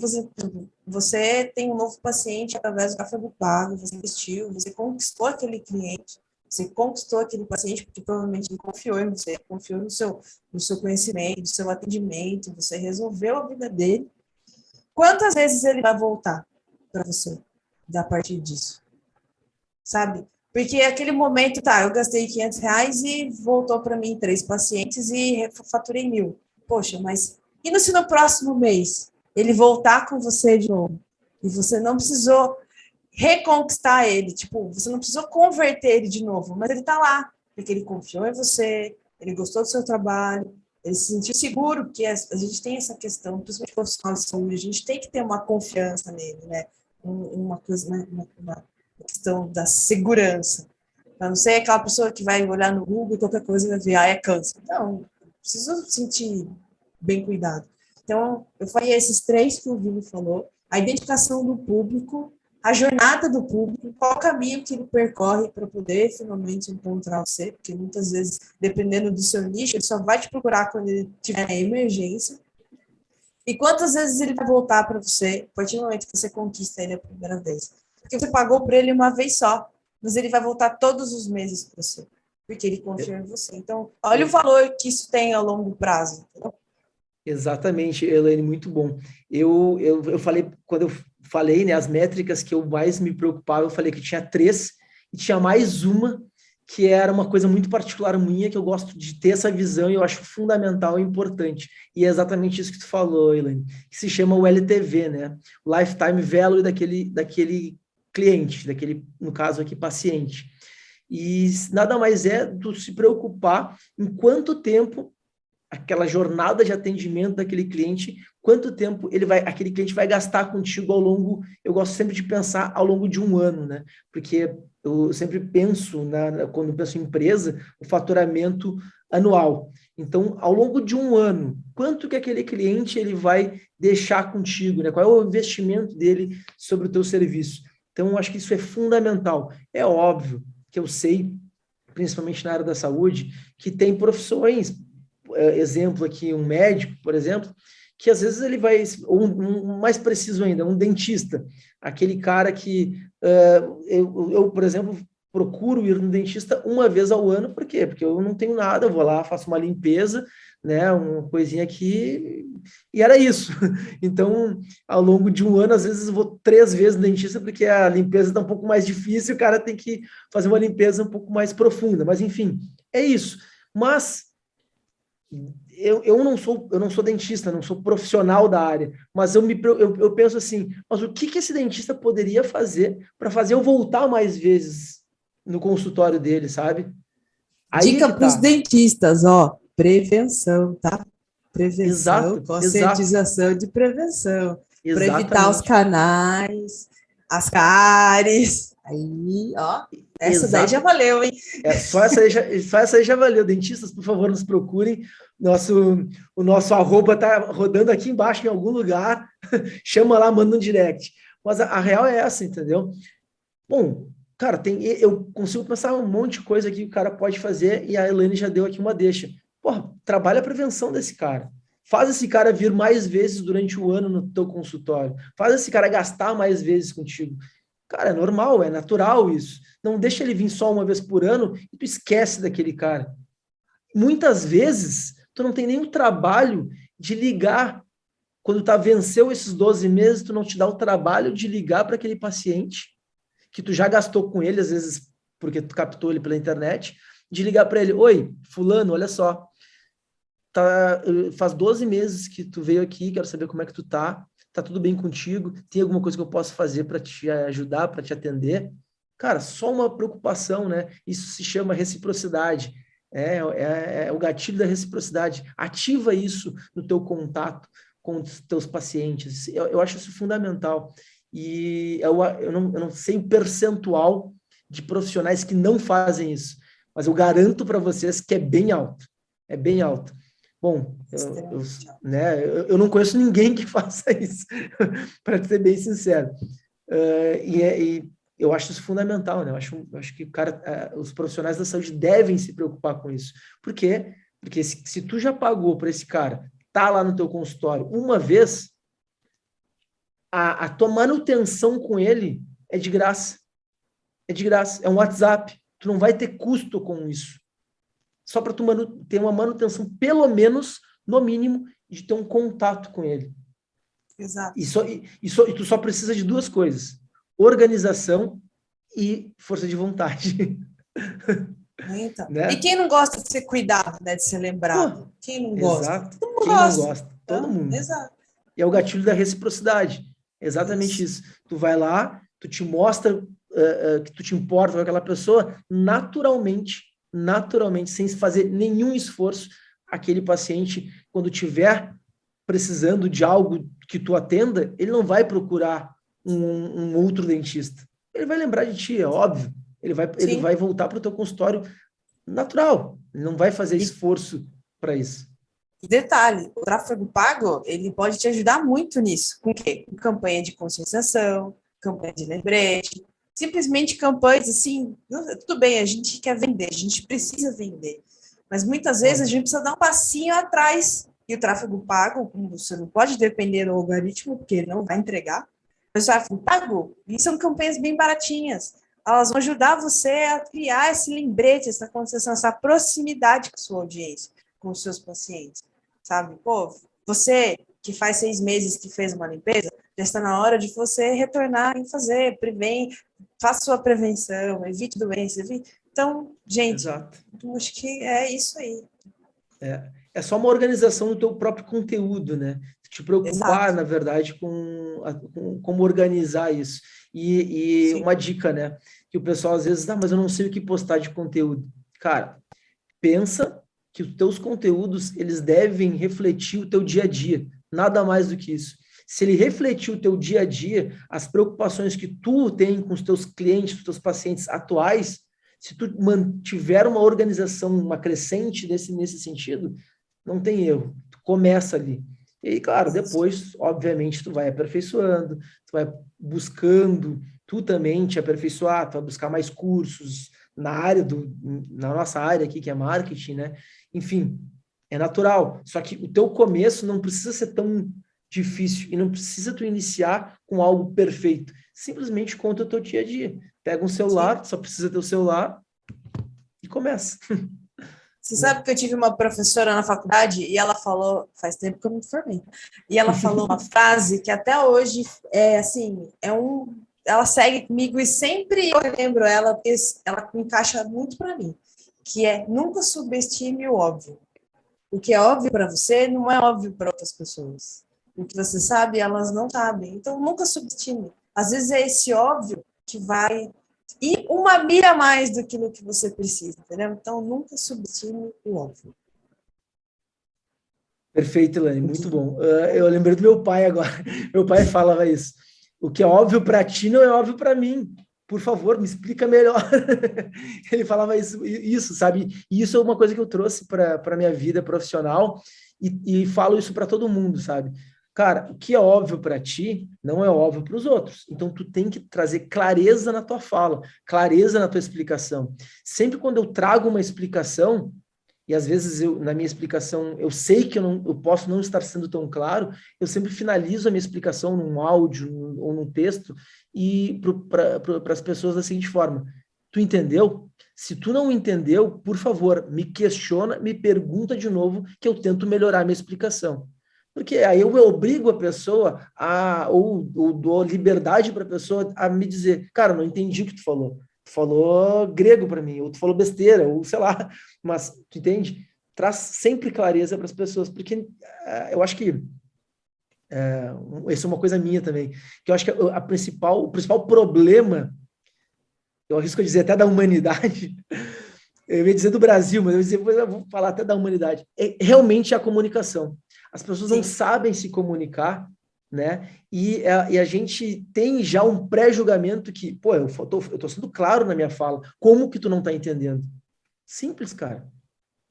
C: Você tem um novo paciente através do tráfego pago, você investiu, você conquistou aquele cliente, você conquistou aquele paciente porque provavelmente ele confiou em você, confiou no seu conhecimento, no seu atendimento, você resolveu a vida dele. Quantas vezes ele vai voltar para você a partir disso? Sabe? Porque aquele momento, tá, eu gastei R$500 e voltou para mim 3 pacientes e faturei 1.000. Poxa, mas e se no próximo mês ele voltar com você de novo? E você não precisou reconquistar ele, tipo, você não precisou converter ele de novo, mas ele tá lá, porque ele confiou em você, ele gostou do seu trabalho, ele se sentiu seguro, porque a gente tem essa questão, principalmente profissional de saúde, a gente tem que ter uma confiança nele, né? Uma coisa, uma questão da segurança. Para não ser aquela pessoa que vai olhar no Google e qualquer coisa vai ver, é câncer. Não, preciso sentir bem cuidado. Então, eu falei esses 3 que o Vini falou, a identificação do público, a jornada do público, qual caminho que ele percorre para poder finalmente encontrar você, porque muitas vezes, dependendo do seu nicho, ele só vai te procurar quando ele tiver emergência. E quantas vezes ele vai voltar para você a partir do momento que você conquista ele a primeira vez? Porque você pagou por ele uma vez só, mas ele vai voltar todos os meses para você, porque ele confia em você. Então, olha o valor que isso tem ao longo prazo. Entendeu?
A: Exatamente, Elaine, muito bom. Eu falei, quando eu falei, né, as métricas que eu mais me preocupava, eu falei que tinha 3, e tinha mais uma, que era uma coisa muito particular minha, que eu gosto de ter essa visão e eu acho fundamental e importante. E é exatamente isso que tu falou, Elaine, que se chama o LTV, né? Lifetime Value daquele cliente, no caso aqui, paciente. E nada mais é do se preocupar em quanto tempo aquela jornada de atendimento daquele cliente, quanto tempo aquele cliente vai gastar contigo ao longo, eu gosto sempre de pensar ao longo de um ano, né? Porque eu sempre penso, quando eu penso em empresa, o faturamento anual. Então, ao longo de um ano, quanto que aquele cliente ele vai deixar contigo, né? Qual é o investimento dele sobre o teu serviço? Então, eu acho que isso é fundamental. É óbvio que eu sei, principalmente na área da saúde, que tem profissões, exemplo aqui, um médico, por exemplo, que às vezes ele vai, ou mais preciso ainda, um dentista, aquele cara que eu, por exemplo, procuro ir no dentista uma vez ao ano, por quê? Porque eu não tenho nada, eu vou lá, faço uma limpeza, né, uma coisinha aqui, e era isso. Então, ao longo de um ano, às vezes eu vou 3 vezes no dentista, porque a limpeza está um pouco mais difícil, o cara tem que fazer uma limpeza um pouco mais profunda, mas enfim, é isso. Mas eu não sou dentista, não sou profissional da área, mas eu penso assim, mas o que esse dentista poderia fazer para fazer eu voltar mais vezes no consultório dele, sabe? Aí
C: Dica para os dentistas, ó, prevenção, tá? Prevenção, conscientização de prevenção, para evitar os canais, as cáries. Aí, ó, essa daí já valeu, hein?
A: Só essa aí já valeu. Dentistas, por favor, nos procurem. O nosso arroba tá rodando aqui embaixo em algum lugar. Chama lá, manda um direct. Mas a real é essa, entendeu? Bom, cara, eu consigo pensar um monte de coisa que o cara pode fazer e a Elaine já deu aqui uma deixa. Porra, trabalha a prevenção desse cara. Faz esse cara vir mais vezes durante o ano no teu consultório. Faz esse cara gastar mais vezes contigo. Cara, é normal, é natural isso. Não deixa ele vir só uma vez por ano e tu esquece daquele cara. Muitas vezes, tu não tem nem o trabalho de ligar. Quando venceu esses 12 meses, tu não te dá o trabalho de ligar para aquele paciente que tu já gastou com ele, às vezes porque tu captou ele pela internet, de ligar para ele: oi, fulano, olha só, faz 12 meses que tu veio aqui, quero saber como é que tu tá tudo bem contigo, tem alguma coisa que eu posso fazer para te ajudar, para te atender? Cara, só uma preocupação, né? Isso se chama reciprocidade, é o gatilho da reciprocidade. Ativa isso no teu contato com os teus pacientes, eu acho isso fundamental. E eu não sei o percentual de profissionais que não fazem isso, mas eu garanto para vocês que é bem alto. É bem alto. Bom, eu não conheço ninguém que faça isso, para ser bem sincero. E eu acho isso fundamental, né? Eu acho que os profissionais da saúde devem se preocupar com isso. Por quê? Porque se tu já pagou para esse cara tá lá no teu consultório uma vez, a tua manutenção com ele é de graça. É de graça. É um WhatsApp. Tu não vai ter custo com isso. Só para tu ter uma manutenção, pelo menos, no mínimo, de ter um contato com ele.
C: Exato.
A: E tu só precisa de 2 coisas: organização e força de vontade.
C: Então. Né? E quem não gosta de ser cuidado, né, de ser lembrado? Quem não gosta?
A: Exato. Todo mundo gosta. Todo mundo.
C: Exato.
A: E é o gatilho da reciprocidade. Exatamente isso. Tu vai lá, tu te mostra que tu te importa com aquela pessoa, naturalmente, sem fazer nenhum esforço, aquele paciente, quando tiver precisando de algo que tu atenda, ele não vai procurar um outro dentista. Ele vai lembrar de ti, é óbvio. Ele vai voltar para o teu consultório natural. Ele não vai fazer esforço para isso.
C: Detalhe, o tráfego pago, ele pode te ajudar muito nisso. Com o quê? Com campanha de conscientização, campanha de lembrete, simplesmente campanhas assim, tudo bem, a gente quer vender, a gente precisa vender, mas muitas vezes a gente precisa dar um passinho atrás, e o tráfego pago, você não pode depender do algoritmo, porque ele não vai entregar, mas o tráfego pago, e são campanhas bem baratinhas, elas vão ajudar você a criar esse lembrete, essa concessão, essa proximidade com a sua audiência, com os seus pacientes, sabe? Pô, você que faz 6 meses que fez uma limpeza, já está na hora de você retornar e fazer, faça sua prevenção, evite doenças. Então, gente,
A: Exato.
C: acho que é isso aí.
A: É só uma organização do teu próprio conteúdo, né? Te preocupar,
C: Exato.
A: na verdade, com como organizar isso. E uma dica, né? Que o pessoal às vezes, mas eu não sei o que postar de conteúdo. Cara, pensa que os teus conteúdos, eles devem refletir o teu dia a dia. Nada mais do que isso. Se ele refletir o teu dia a dia, as preocupações que tu tem com os teus clientes, com os teus pacientes atuais, se tu mantiver uma organização, uma crescente nesse sentido, não tem erro. Tu começa ali. E aí, claro, depois, obviamente, tu vai aperfeiçoando, tu vai buscando, tu também te aperfeiçoar, tu vai buscar mais cursos na nossa área aqui, que é marketing, né? Enfim, é natural. Só que o teu começo não precisa ser tão difícil e não precisa tu iniciar com algo perfeito. Simplesmente conta o teu dia a dia. Pega um celular, só precisa ter o celular e começa.
C: Você sabe que eu tive uma professora na faculdade e ela falou, faz tempo que eu me formei, e ela falou uma frase que até hoje é assim, ela segue comigo e sempre eu lembro ela, porque ela encaixa muito para mim, que é nunca subestime o óbvio. O que é óbvio para você não é óbvio para outras pessoas. O que você sabe, elas não sabem. Então, nunca subestime. Às vezes é esse óbvio que vai ir uma milha a mais do que no que você precisa, entendeu? Então, nunca subestime o óbvio.
A: Perfeito, Elaine, muito bom. Eu lembrei do meu pai agora. Meu pai falava isso. O que é óbvio para ti não é óbvio para mim. Por favor, me explica melhor. Ele falava isso, sabe? E isso é uma coisa que eu trouxe para a minha vida profissional e falo isso para todo mundo, sabe? Cara, o que é óbvio para ti não é óbvio para os outros. Então, tu tem que trazer clareza na tua fala, clareza na tua explicação. Sempre quando eu trago uma explicação, e às vezes na minha explicação eu sei que eu posso não estar sendo tão claro, eu sempre finalizo a minha explicação num áudio ou num texto e para as pessoas da seguinte forma: tu entendeu? Se tu não entendeu, por favor, me questiona, me pergunta de novo que eu tento melhorar a minha explicação. Porque aí eu obrigo a pessoa ou dou liberdade para a pessoa a me dizer, cara, não entendi o que tu falou. Tu falou grego para mim, ou tu falou besteira, ou sei lá, mas tu entende? Traz sempre clareza para as pessoas, porque eu acho que isso é uma coisa minha também, que eu acho que o principal problema, eu arrisco a dizer até da humanidade, eu ia dizer do Brasil, mas eu vou falar até da humanidade, é realmente a comunicação. As pessoas não sabem se comunicar, né? E a gente tem já um pré-julgamento que, pô, eu tô sendo claro na minha fala. Como que tu não tá entendendo? Simples, cara.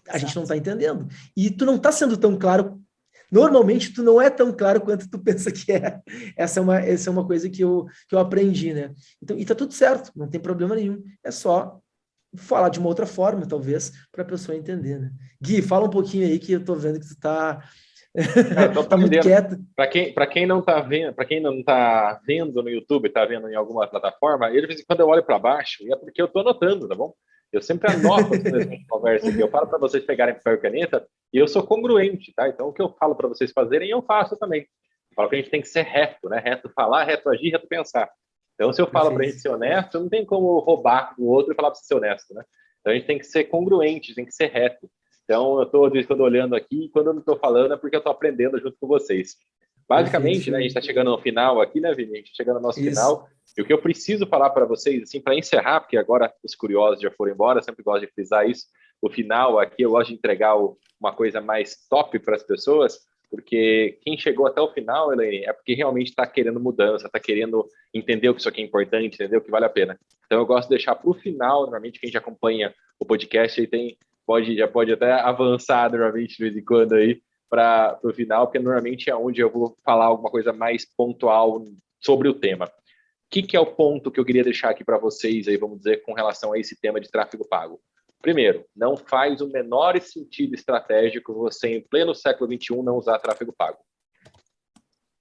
A: A gente não tá entendendo. E tu não tá sendo tão claro. Normalmente, tu não é tão claro quanto tu pensa que é. Essa é uma coisa que eu aprendi, né? Então, e tá tudo certo, não tem problema nenhum. É só falar de uma outra forma, talvez, para a pessoa entender, né? Gui, fala um pouquinho aí que eu tô vendo que tu tá tá muito quieto.
B: Para quem não tá vendo no YouTube, tá vendo em alguma plataforma, ele de vez em quando eu olho para baixo, e é porque eu tô anotando, tá bom? Eu sempre anoto quando a gente conversa aqui. Eu falo para vocês pegarem papel e caneta e eu sou congruente, tá? Então o que eu falo para vocês fazerem, eu faço também. Eu falo que a gente tem que ser reto, né? Reto falar, reto agir, reto pensar. Então se eu falo para a gente ser honesto, não tem como roubar do outro e falar para ser honesto, né? Então a gente tem que ser congruente, tem que ser reto. Então, eu estou, de vez em quando, olhando aqui, e quando eu não estou falando é porque eu estou aprendendo junto com vocês. Basicamente, né, a gente está chegando ao final aqui, né, Vini? A gente está chegando ao nosso final. E o que eu preciso falar para vocês, assim, para encerrar, porque agora os curiosos já foram embora, eu sempre gosto de frisar isso, o final aqui eu gosto de entregar uma coisa mais top para as pessoas, porque quem chegou até o final, Elaine, é porque realmente está querendo mudança, está querendo entender o que isso aqui é importante, entender o que vale a pena. Então, eu gosto de deixar para o final, normalmente, quem já acompanha o podcast aí já pode até avançar normalmente de vez em quando aí para o final, porque normalmente é onde eu vou falar alguma coisa mais pontual sobre o tema. que é o ponto que eu queria deixar aqui para vocês, aí, vamos dizer, com relação a esse tema de tráfego pago? Primeiro, não faz o menor sentido estratégico você, em pleno século XXI, não usar tráfego pago.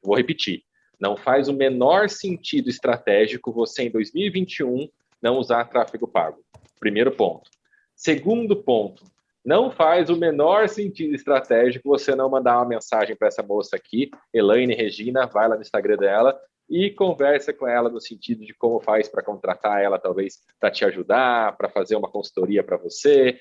B: Vou repetir. Não faz o menor sentido estratégico você, em 2021, não usar tráfego pago. Primeiro ponto. Segundo ponto, não faz o menor sentido estratégico você não mandar uma mensagem para essa moça aqui, Elaine Regina, vai lá no Instagram dela e conversa com ela no sentido de como faz para contratar ela, talvez para te ajudar, para fazer uma consultoria para você,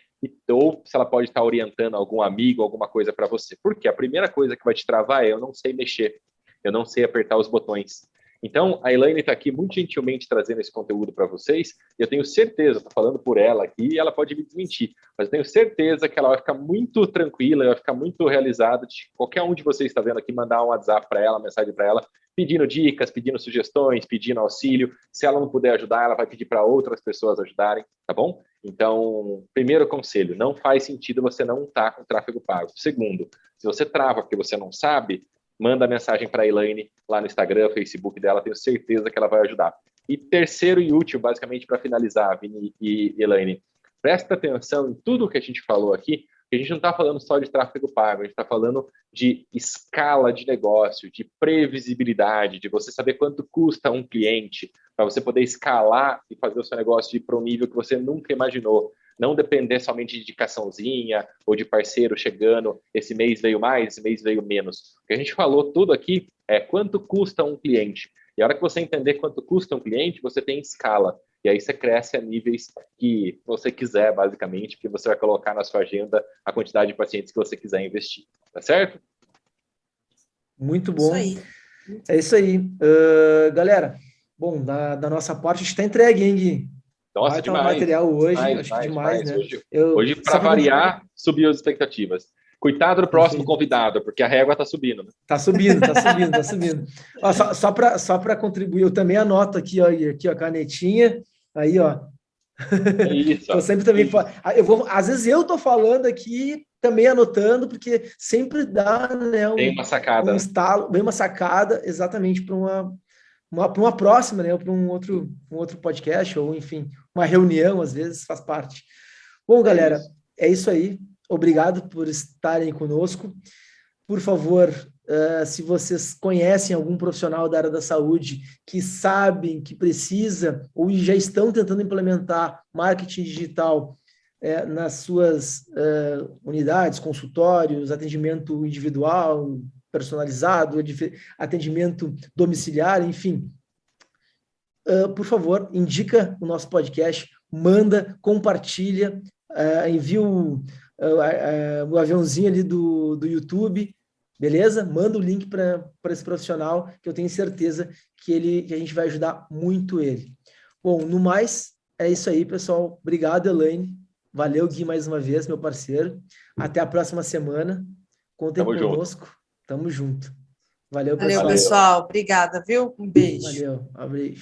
B: ou se ela pode estar orientando algum amigo, alguma coisa para você. Porque a primeira coisa que vai te travar é: eu não sei mexer, eu não sei apertar os botões. Então, a Elaine está aqui muito gentilmente trazendo esse conteúdo para vocês, e eu tenho certeza, estou falando por ela aqui, e ela pode me desmentir, mas eu tenho certeza que ela vai ficar muito tranquila, vai ficar muito realizada de qualquer um de vocês está vendo aqui mandar um WhatsApp para ela, uma mensagem para ela, pedindo dicas, pedindo sugestões, pedindo auxílio. Se ela não puder ajudar, ela vai pedir para outras pessoas ajudarem, tá bom? Então, primeiro conselho, não faz sentido você não estar com tráfego pago. Segundo, se você trava porque você não sabe, manda mensagem para a Elaine lá no Instagram, Facebook dela, tenho certeza que ela vai ajudar. E terceiro e último, basicamente para finalizar, Vini e Elaine, presta atenção em tudo que a gente falou aqui, que a gente não está falando só de tráfego pago, a gente está falando de escala de negócio, de previsibilidade, de você saber quanto custa um cliente, para você poder escalar e fazer o seu negócio ir para um nível que você nunca imaginou. Não depender somente de indicaçãozinha ou de parceiro chegando, esse mês veio mais, esse mês veio menos. O que a gente falou tudo aqui é quanto custa um cliente. E a hora que você entender quanto custa um cliente, você tem escala. E aí você cresce a níveis que você quiser, basicamente, porque você vai colocar na sua agenda a quantidade de pacientes que você quiser investir. Tá certo?
A: Muito bom.
C: Isso aí.
A: É isso aí. Galera, bom, da nossa parte, a gente está entregue, hein, Gui?
B: Nossa,
A: Vai
B: demais.
A: material hoje,
B: Demais,
A: acho que demais, né?
B: Hoje para variar, subiu as expectativas. Cuidado do próximo convidado, porque a régua está subindo. Né?
A: Tá subindo. Ó, só para contribuir, eu também anoto aqui, ó, a canetinha, aí, ó.
B: É isso.
A: Tô sempre também, às vezes eu tô falando aqui, também anotando, porque sempre dá, né,
B: tem uma sacada,
A: um estalo, vem uma sacada, exatamente para uma próxima, né, para um outro podcast, ou enfim, uma reunião, às vezes faz parte. Bom, galera, é isso aí. Obrigado por estarem conosco. Por favor, se vocês conhecem algum profissional da área da saúde que sabem que precisa ou já estão tentando implementar marketing digital nas suas unidades, consultórios, atendimento individual, personalizado, atendimento domiciliar, enfim, por favor, indica o nosso podcast, manda, compartilha, envia o aviãozinho ali do YouTube, beleza? Manda o link para esse profissional, que eu tenho certeza que a gente vai ajudar muito ele. Bom, no mais, é isso aí, pessoal. Obrigado, Elaine. Valeu, Gui, mais uma vez, meu parceiro. Até a próxima semana. Contem conosco. Tamo junto. Valeu, pessoal.
C: Valeu, pessoal. Obrigada, viu? Um beijo.
A: Valeu. Um beijo.